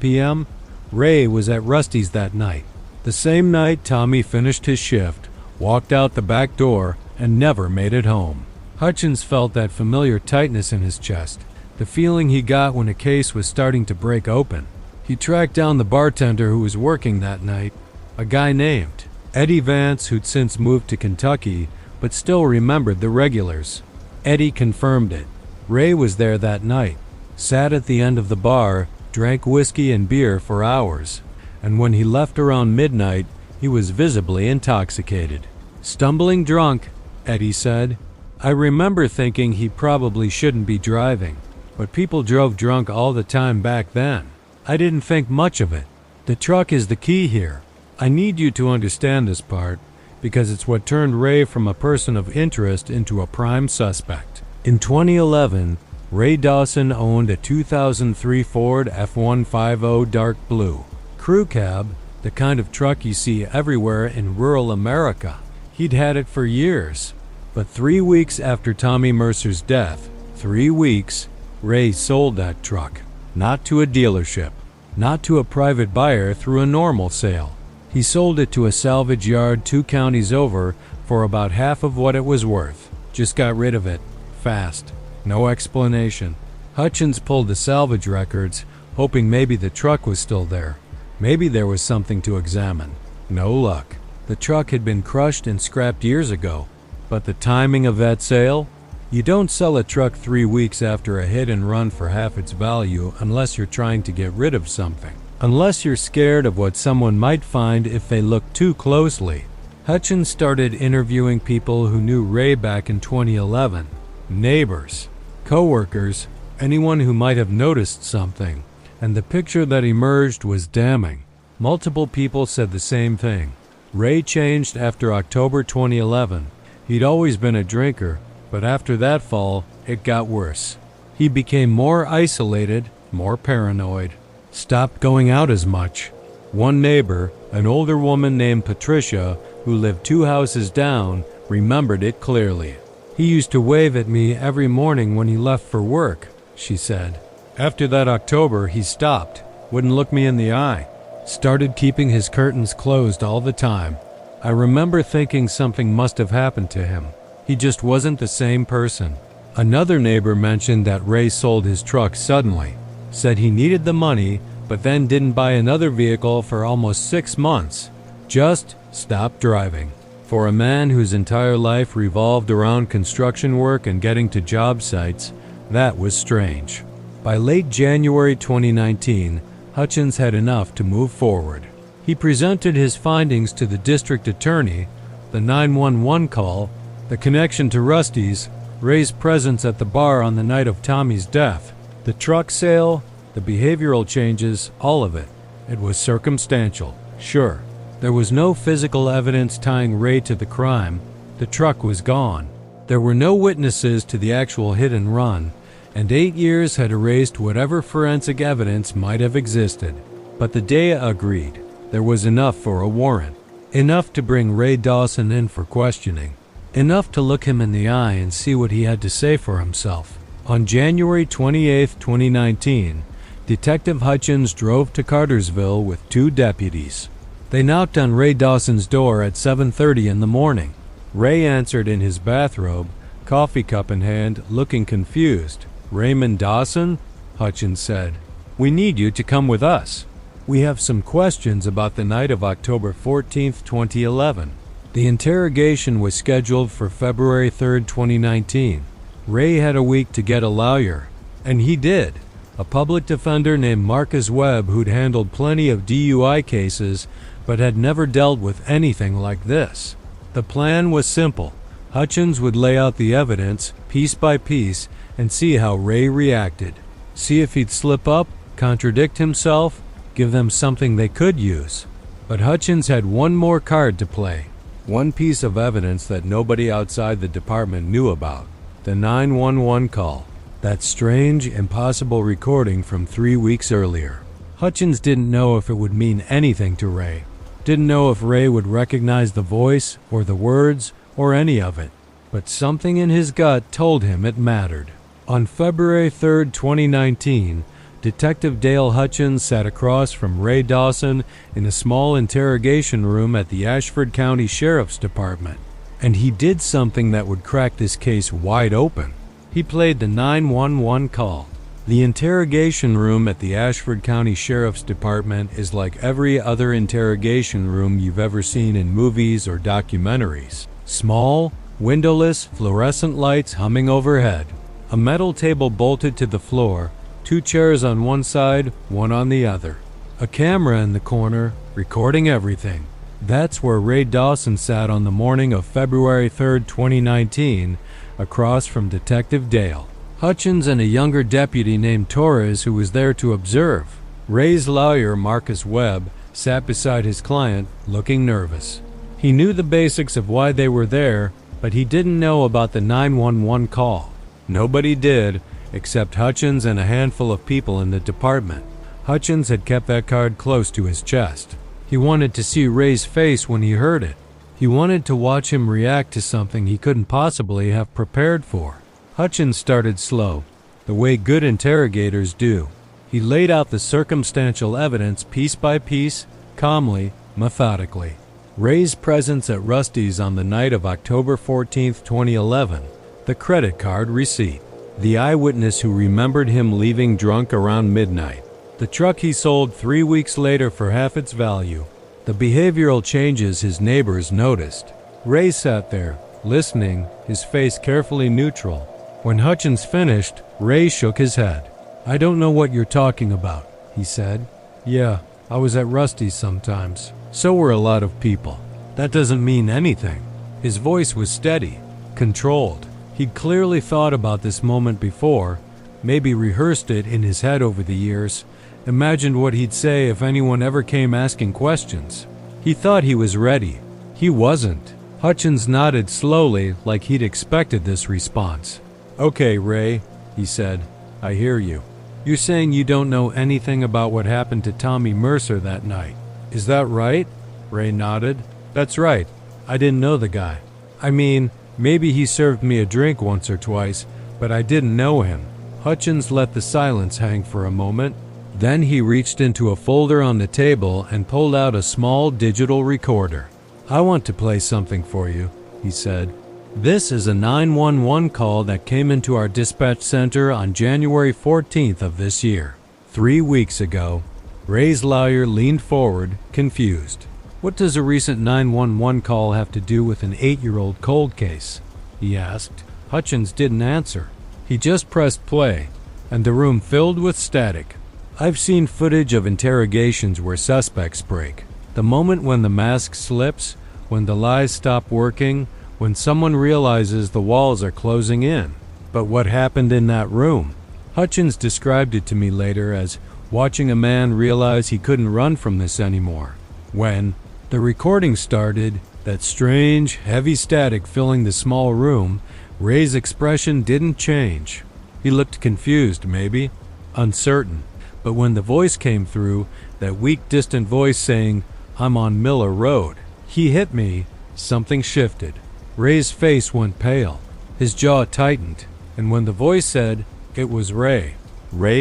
p.m. Ray was at Rusty's that night. The same night Tommy finished his shift, walked out the back door, and never made it home. Hutchins felt that familiar tightness in his chest, the feeling he got when a case was starting to break open. He tracked down the bartender who was working that night, a guy named Eddie Vance, who'd since moved to Kentucky, but still remembered the regulars. Eddie confirmed it. Ray was there that night, sat at the end of the bar, drank whiskey and beer for hours, and when he left around midnight, he was visibly intoxicated. Stumbling drunk, Eddie said. I remember thinking he probably shouldn't be driving, but people drove drunk all the time back then. I didn't think much of it. The truck is the key here. I need you to understand this part, because it's what turned Ray from a person of interest into a prime suspect. In 2011, Ray Dawson owned a 2003 Ford F-150 dark blue. Crew cab, the kind of truck you see everywhere in rural America. He'd had it for years. But 3 weeks after Tommy Mercer's death, 3 weeks, Ray sold that truck. Not to a dealership, not to a private buyer through a normal sale. He sold it to a salvage yard 2 counties over for about half of what it was worth. Just got rid of it. Fast. No explanation. Hutchins pulled the salvage records, hoping maybe the truck was still there. Maybe there was something to examine. No luck. The truck had been crushed and scrapped years ago. But the timing of that sale? You don't sell a truck 3 weeks after a hit and run for half its value unless you're trying to get rid of something. Unless you're scared of what someone might find if they look too closely. Hutchins started interviewing people who knew Ray back in 2011. Neighbors, co-workers, anyone who might have noticed something. And the picture that emerged was damning. Multiple people said the same thing. Ray changed after October 2011. He'd always been a drinker, but after that fall, it got worse. He became more isolated, more paranoid, stopped going out as much. One neighbor, an older woman named Patricia, who lived 2 houses down, remembered it clearly. He used to wave at me every morning when he left for work, she said. After that October, he stopped, wouldn't look me in the eye, started keeping his curtains closed all the time. I remember thinking something must have happened to him. He just wasn't the same person. Another neighbor mentioned that Ray sold his truck suddenly, said he needed the money, but then didn't buy another vehicle for almost 6 months. Just stopped driving. For a man whose entire life revolved around construction work and getting to job sites, that was strange. By late January 2019, Hutchins had enough to move forward. He presented his findings to the district attorney, the 911 call, the connection to Rusty's, Ray's presence at the bar on the night of Tommy's death, the truck sale, the behavioral changes, all of it. It was circumstantial, sure. There was no physical evidence tying Ray to the crime. The truck was gone. There were no witnesses to the actual hit and run, and 8 years had erased whatever forensic evidence might have existed. But the DEA agreed. There was enough for a warrant. Enough to bring Ray Dawson in for questioning. Enough to look him in the eye and see what he had to say for himself. On January 28, 2019, Detective Hutchins drove to Cartersville with 2 deputies. They knocked on Ray Dawson's door at 7:30 in the morning. Ray answered in his bathrobe, coffee cup in hand, looking confused. "Raymond Dawson?" Hutchins said. "We need you to come with us. We have some questions about the night of October 14, 2011. The interrogation was scheduled for February 3, 2019. Ray had a week to get a lawyer, and he did. A public defender named Marcus Webb who'd handled plenty of DUI cases but had never dealt with anything like this. The plan was simple. Hutchins would lay out the evidence, piece by piece, and see how Ray reacted. See if he'd slip up, contradict himself, give them something they could use. But Hutchins had one more card to play. One piece of evidence that nobody outside the department knew about. The 911 call. That strange, impossible recording from 3 weeks earlier. Hutchins didn't know if it would mean anything to Ray. Didn't know if Ray would recognize the voice, or the words, or any of it. But something in his gut told him it mattered. On February 3, 2019, Detective Dale Hutchins sat across from Ray Dawson in a small interrogation room at the Ashford County Sheriff's Department. And he did something that would crack this case wide open. He played the 911 call. The interrogation room at the Ashford County Sheriff's Department is like every other interrogation room you've ever seen in movies or documentaries. Small, windowless, fluorescent lights humming overhead. A metal table bolted to the floor, 2 chairs on one side, one on the other. A camera in the corner, recording everything. That's where Ray Dawson sat on the morning of February 3, 2019, across from Detective Dale. Hutchins and a younger deputy named Torres who was there to observe. Ray's lawyer, Marcus Webb, sat beside his client, looking nervous. He knew the basics of why they were there, but he didn't know about the 911 call. Nobody did, except Hutchins and a handful of people in the department. Hutchins had kept that card close to his chest. He wanted to see Ray's face when he heard it. He wanted to watch him react to something he couldn't possibly have prepared for. Hutchins started slow, the way good interrogators do. He laid out the circumstantial evidence piece by piece, calmly, methodically. Ray's presence at Rusty's on the night of October 14, 2011, the credit card receipt, the eyewitness who remembered him leaving drunk around midnight, the truck he sold 3 weeks later for half its value, the behavioral changes his neighbors noticed. Ray sat there, listening, his face carefully neutral. When Hutchins finished, Ray shook his head. "I don't know what you're talking about," he said. "Yeah, I was at Rusty's sometimes. So were a lot of people. That doesn't mean anything." His voice was steady, controlled. He'd clearly thought about this moment before, maybe rehearsed it in his head over the years, imagined what he'd say if anyone ever came asking questions. He thought he was ready. He wasn't. Hutchins nodded slowly, like he'd expected this response. "Okay, Ray," he said, "I hear you. You're saying you don't know anything about what happened to Tommy Mercer that night. Is that right?" Ray nodded. "That's right. I didn't know the guy. I mean, maybe he served me a drink once or twice, but I didn't know him." Hutchins let the silence hang for a moment. Then he reached into a folder on the table and pulled out a small digital recorder. "I want to play something for you," he said. "This is a 911 call that came into our dispatch center on January 14th of this year. 3 weeks ago." Ray's lawyer leaned forward, confused. "What does a recent 911 call have to do with an 8-year-old cold case?" he asked. Hutchins didn't answer. He just pressed play, and the room filled with static. "I've seen footage of interrogations where suspects break. The moment when the mask slips, when the lies stop working, when someone realizes the walls are closing in. But what happened in that room? Hutchins described it to me later as watching a man realize he couldn't run from this anymore. When the recording started, that strange, heavy static filling the small room, Ray's expression didn't change. He looked confused, maybe, uncertain. But when the voice came through, that weak, distant voice saying, "I'm on Miller Road," he hit me. Something shifted. Ray's face went pale. His jaw tightened. And when the voice said, it was Ray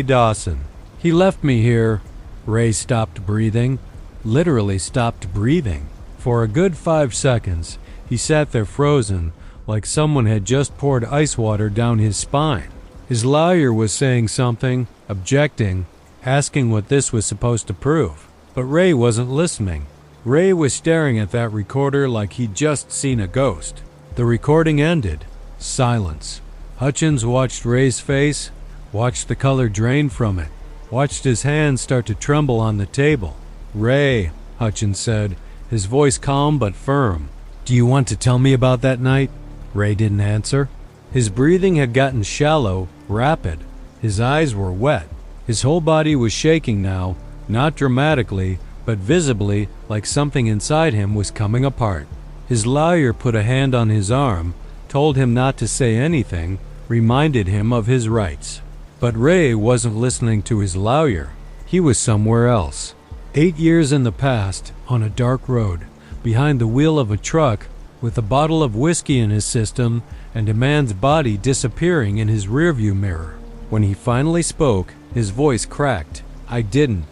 Dawson. "He left me here." Ray stopped breathing. Literally stopped breathing. For a good 5 seconds, he sat there frozen, like someone had just poured ice water down his spine. His lawyer was saying something, objecting, asking what this was supposed to prove. But Ray wasn't listening. Ray was staring at that recorder like he'd just seen a ghost. The recording ended. Silence. Hutchins watched Ray's face, watched the color drain from it, watched his hands start to tremble on the table. "Ray," Hutchins said, his voice calm but firm. "Do you want to tell me about that night?" Ray didn't answer. His breathing had gotten shallow, rapid. His eyes were wet. His whole body was shaking now, not dramatically, but visibly, like something inside him was coming apart. His lawyer put a hand on his arm, told him not to say anything, reminded him of his rights. But Ray wasn't listening to his lawyer. He was somewhere else. 8 years in the past, on a dark road, behind the wheel of a truck, with a bottle of whiskey in his system and a man's body disappearing in his rearview mirror. When he finally spoke, his voice cracked. I didn't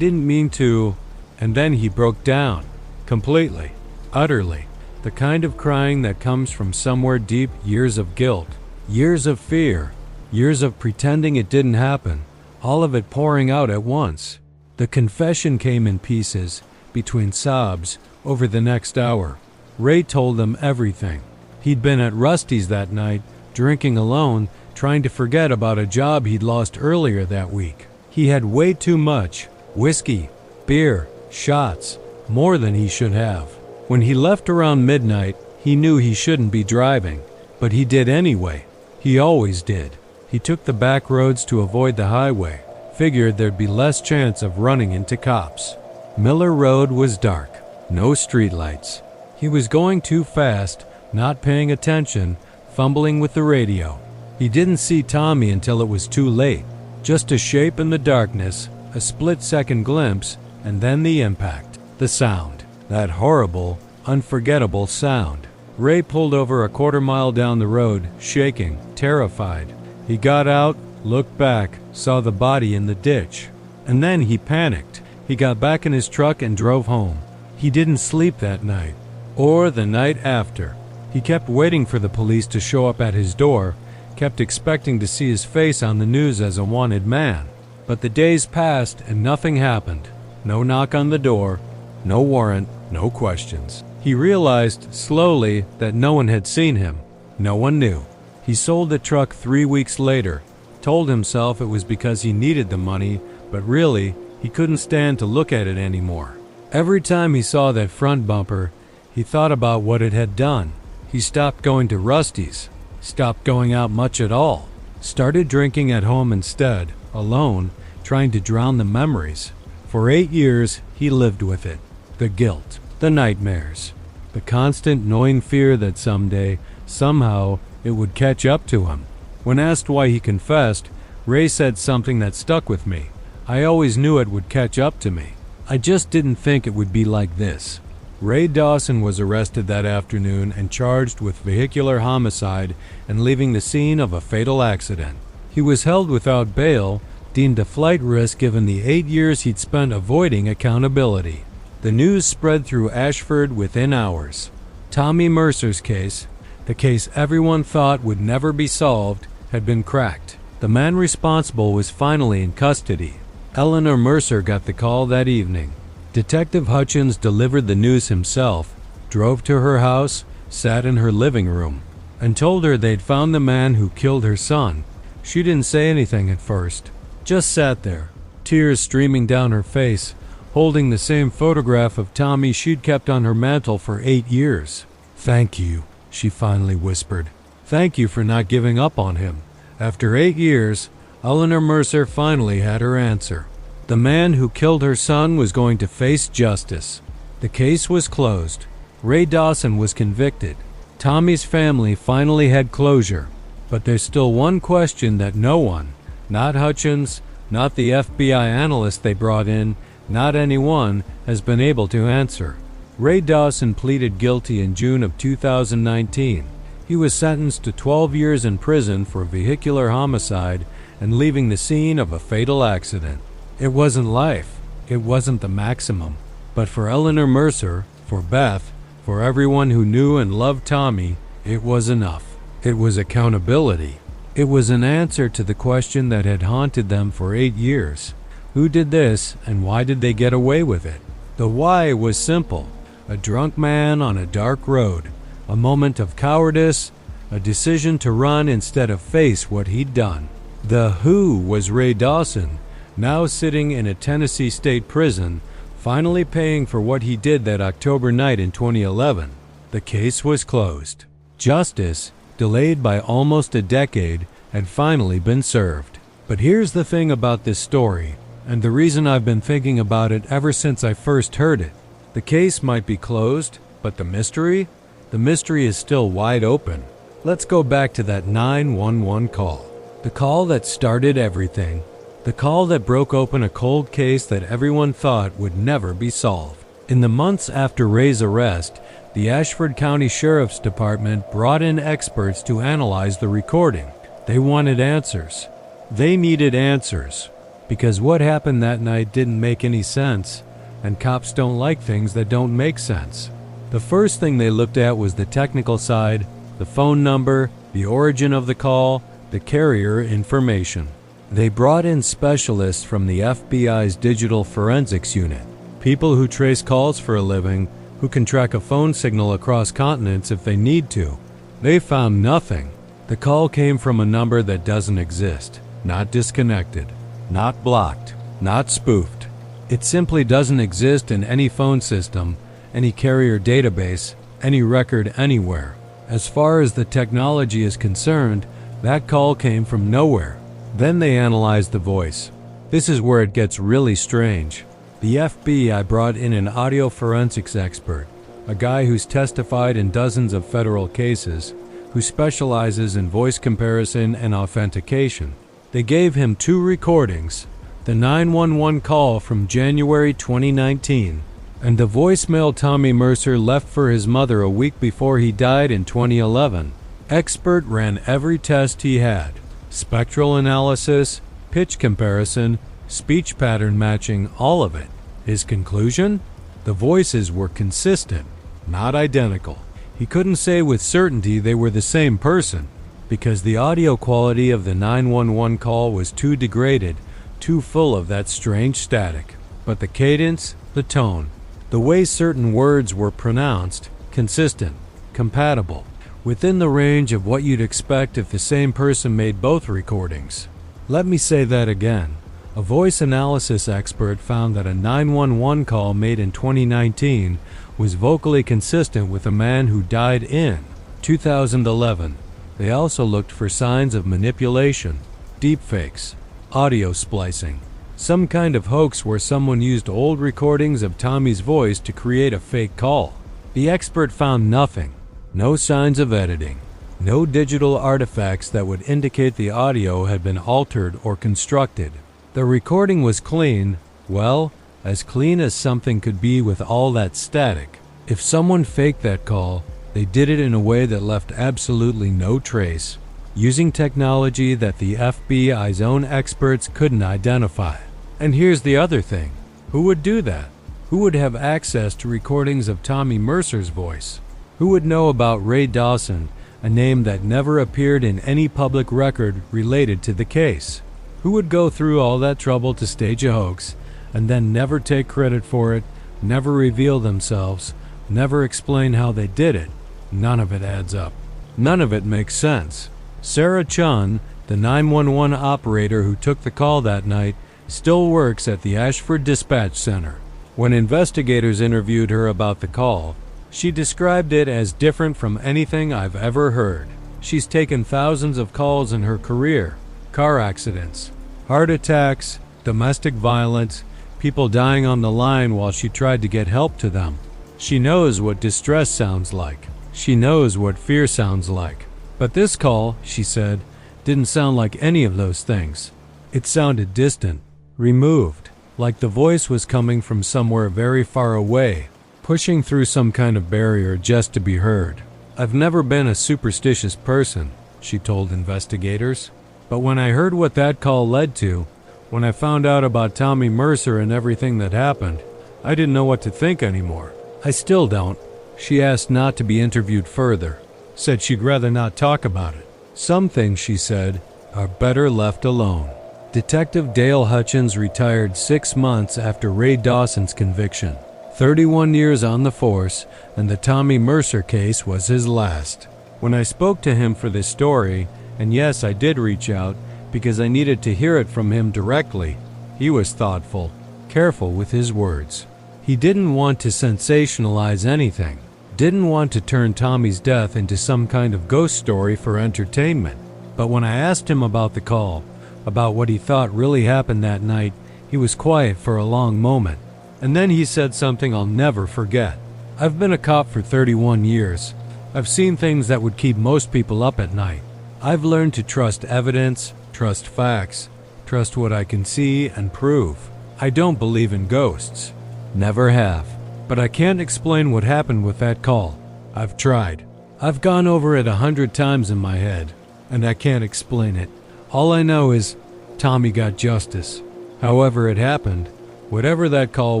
mean to." And then he broke down. Completely. Utterly. The kind of crying that comes from somewhere deep, years of guilt, years of fear, years of pretending it didn't happen, all of it pouring out at once. The confession came in pieces, between sobs, over the next hour. Ray told them everything. He'd been at Rusty's that night, drinking alone, trying to forget about a job he'd lost earlier that week. He had way too much. Whiskey, beer, shots, more than he should have. When he left around midnight, he knew he shouldn't be driving, but he did anyway. He always did. He took the back roads to avoid the highway, figured there'd be less chance of running into cops. Miller Road was dark, no streetlights. He was going too fast, not paying attention, fumbling with the radio. He didn't see Tommy until it was too late. Just a shape in the darkness, a split-second glimpse, and then the impact, the sound. That horrible, unforgettable sound. Ray pulled over a quarter-mile down the road, shaking, terrified. He got out, looked back, saw the body in the ditch. And then he panicked. He got back in his truck and drove home. He didn't sleep that night, or the night after. He kept waiting for the police to show up at his door, kept expecting to see his face on the news as a wanted man. But the days passed and nothing happened. No knock on the door, no warrant, no questions. He realized, slowly, that no one had seen him. No one knew. He sold the truck 3 weeks later, told himself it was because he needed the money, but really, he couldn't stand to look at it anymore. Every time he saw that front bumper, he thought about what it had done. He stopped going to Rusty's, stopped going out much at all, started drinking at home instead, alone, trying to drown the memories. For 8 years, he lived with it. The guilt, the nightmares, the constant gnawing fear that someday, somehow, it would catch up to him. When asked why he confessed, Ray said something that stuck with me. "I always knew it would catch up to me. I just didn't think it would be like this." Ray Dawson was arrested that afternoon and charged with vehicular homicide and leaving the scene of a fatal accident. He was held without bail, deemed a flight risk given the 8 years he'd spent avoiding accountability. The news spread through Ashford within hours. Tommy Mercer's case, the case everyone thought would never be solved, had been cracked. The man responsible was finally in custody. Eleanor Mercer got the call that evening. Detective Hutchins delivered the news himself, drove to her house, sat in her living room, and told her they'd found the man who killed her son. She didn't say anything at first, just sat there, tears streaming down her face, holding the same photograph of Tommy she'd kept on her mantle for 8 years. "Thank you," she finally whispered. "Thank you for not giving up on him." After 8 years, Eleanor Mercer finally had her answer. The man who killed her son was going to face justice. The case was closed. Ray Dawson was convicted. Tommy's family finally had closure. But there's still one question that no one, not Hutchins, not the FBI analyst they brought in, not anyone, has been able to answer. Ray Dawson pleaded guilty in June of 2019. He was sentenced to 12 years in prison for vehicular homicide and leaving the scene of a fatal accident. It wasn't life. It wasn't the maximum. But for Eleanor Mercer, for Beth, for everyone who knew and loved Tommy, it was enough. It was accountability. It was an answer to the question that had haunted them for 8 years. Who did this, and why did they get away with it? The why was simple. A drunk man on a dark road. A moment of cowardice. A decision to run instead of face what he'd done. The who was Ray Dawson, now sitting in a Tennessee state prison, finally paying for what he did that October night in 2011. The case was closed. Justice, delayed by almost a decade, had finally been served. But here's the thing about this story, and the reason I've been thinking about it ever since I first heard it. The case might be closed, but the mystery? The mystery is still wide open. Let's go back to that 911 call. The call that started everything. The call that broke open a cold case that everyone thought would never be solved. In the months after Ray's arrest, the Ashford County Sheriff's Department brought in experts to analyze the recording. They wanted answers. They needed answers. Because what happened that night didn't make any sense, and cops don't like things that don't make sense. The first thing they looked at was the technical side, the phone number, the origin of the call, the carrier information. They brought in specialists from the FBI's Digital Forensics Unit, people who trace calls for a living, who can track a phone signal across continents if they need to. They found nothing. The call came from a number that doesn't exist, not disconnected, not blocked, not spoofed. It simply doesn't exist in any phone system, any carrier database, any record anywhere. As far as the technology is concerned, that call came from nowhere. Then they analyzed the voice. This is where it gets really strange. The FBI brought in an audio forensics expert, a guy who's testified in dozens of federal cases, who specializes in voice comparison and authentication. They gave him 2 recordings, the 911 call from January 2019, and the voicemail Tommy Mercer left for his mother a week before he died in 2011. Expert ran every test he had. Spectral analysis, pitch comparison, speech pattern matching, all of it. His conclusion? The voices were consistent, not identical. He couldn't say with certainty they were the same person, because the audio quality of the 911 call was too degraded, too full of that strange static. But the cadence, the tone, the way certain words were pronounced, consistent, compatible, within the range of what you'd expect if the same person made both recordings. Let me say that again. A voice analysis expert found that a 911 call made in 2019 was vocally consistent with a man who died in 2011. They also looked for signs of manipulation, deepfakes, audio splicing, some kind of hoax where someone used old recordings of Tommy's voice to create a fake call. The expert found nothing. No signs of editing. No digital artifacts that would indicate the audio had been altered or constructed. The recording was clean, well, as clean as something could be with all that static. If someone faked that call, they did it in a way that left absolutely no trace, using technology that the FBI's own experts couldn't identify. And here's the other thing. Who would do that? Who would have access to recordings of Tommy Mercer's voice? Who would know about Ray Dawson, a name that never appeared in any public record related to the case? Who would go through all that trouble to stage a hoax and then never take credit for it, never reveal themselves, never explain how they did it? None of it adds up. None of it makes sense. Sarah Chun, the 911 operator who took the call that night, still works at the Ashford Dispatch Center. When investigators interviewed her about the call, she described it as different from anything I've ever heard. She's taken thousands of calls in her career: car accidents, heart attacks, domestic violence, people dying on the line while she tried to get help to them. She knows what distress sounds like. She knows what fear sounds like. But this call, she said, didn't sound like any of those things. It sounded distant, removed, like the voice was coming from somewhere very far away, pushing through some kind of barrier just to be heard. I've never been a superstitious person, she told investigators, but when I heard what that call led to, when I found out about Tommy Mercer and everything that happened, I didn't know what to think anymore. I still don't. She asked not to be interviewed further, said she'd rather not talk about it. Some things, she said, are better left alone. Detective Dale Hutchins retired 6 months after Ray Dawson's conviction. 31 years on the force, and the Tommy Mercer case was his last. When I spoke to him for this story, and yes, I did reach out because I needed to hear it from him directly, he was thoughtful, careful with his words. He didn't want to sensationalize anything, didn't want to turn Tommy's death into some kind of ghost story for entertainment. But when I asked him about the call, about what he thought really happened that night, he was quiet for a long moment. And then he said something I'll never forget. I've been a cop for 31 years. I've seen things that would keep most people up at night. I've learned to trust evidence, trust facts, trust what I can see and prove. I don't believe in ghosts. Never have. But I can't explain what happened with that call. I've tried. I've gone over it 100 times in my head, and I can't explain it. All I know is Tommy got justice. However it happened, whatever that call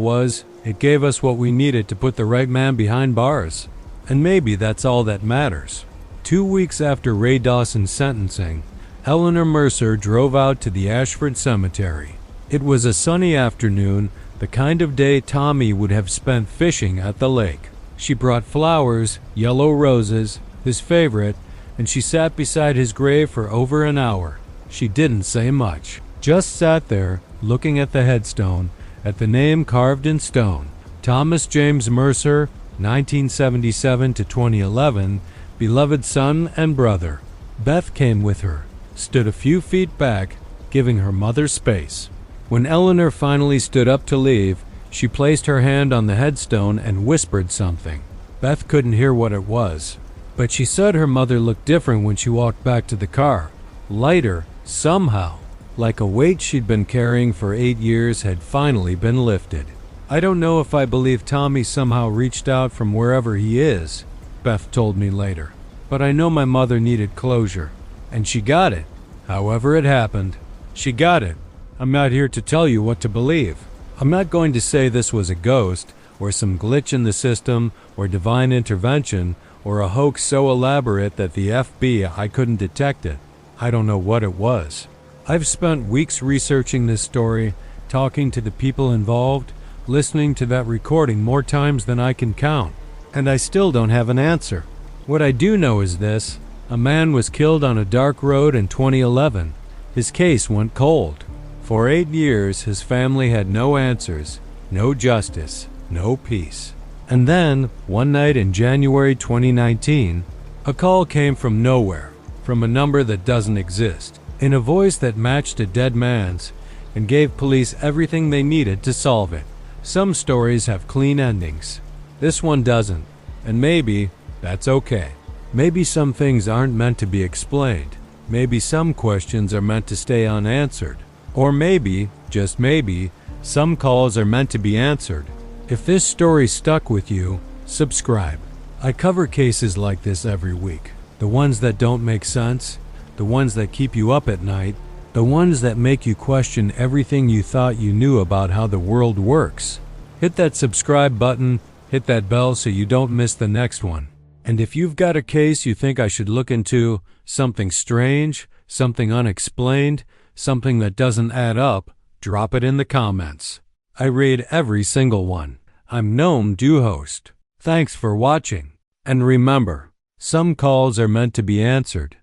was, it gave us what we needed to put the right man behind bars. And maybe that's all that matters. 2 weeks after Ray Dawson's sentencing, Eleanor Mercer drove out to the Ashford Cemetery. It was a sunny afternoon, the kind of day Tommy would have spent fishing at the lake. She brought flowers, yellow roses, his favorite, and she sat beside his grave for over an hour. She didn't say much, just sat there, looking at the headstone, at the name carved in stone. Thomas James Mercer, 1977 to 2011, beloved son and brother. Beth came with her, stood a few feet back, giving her mother space. When Eleanor finally stood up to leave, she placed her hand on the headstone and whispered something. Beth couldn't hear what it was, but she said her mother looked different when she walked back to the car. Lighter, somehow, like a weight she'd been carrying for 8 years had finally been lifted. I don't know if I believe Tommy somehow reached out from wherever he is, Beth told me later, but I know my mother needed closure, and she got it. However it happened, she got it. I'm not here to tell you what to believe. I'm not going to say this was a ghost, or some glitch in the system, or divine intervention, or a hoax so elaborate that the FBI couldn't detect it. I don't know what it was. I've spent weeks researching this story, talking to the people involved, listening to that recording more times than I can count, and I still don't have an answer. What I do know is this: a man was killed on a dark road in 2011. His case went cold. For 8 years, his family had no answers, no justice, no peace. And then, one night in January 2019, a call came from nowhere, from a number that doesn't exist, in a voice that matched a dead man's, and gave police everything they needed to solve it. Some stories have clean endings. This one doesn't, and maybe that's okay. Maybe some things aren't meant to be explained. Maybe some questions are meant to stay unanswered. Or maybe, just maybe, some calls are meant to be answered. If this story stuck with you, subscribe. I cover cases like this every week. The ones that don't make sense, the ones that keep you up at night, the ones that make you question everything you thought you knew about how the world works. Hit that subscribe button, hit that bell so you don't miss the next one. And if you've got a case you think I should look into, something strange, something unexplained, something that doesn't add up, drop it in the comments. I read every single one. I'm Gnome Host. Thanks for watching. And remember, some calls are meant to be answered.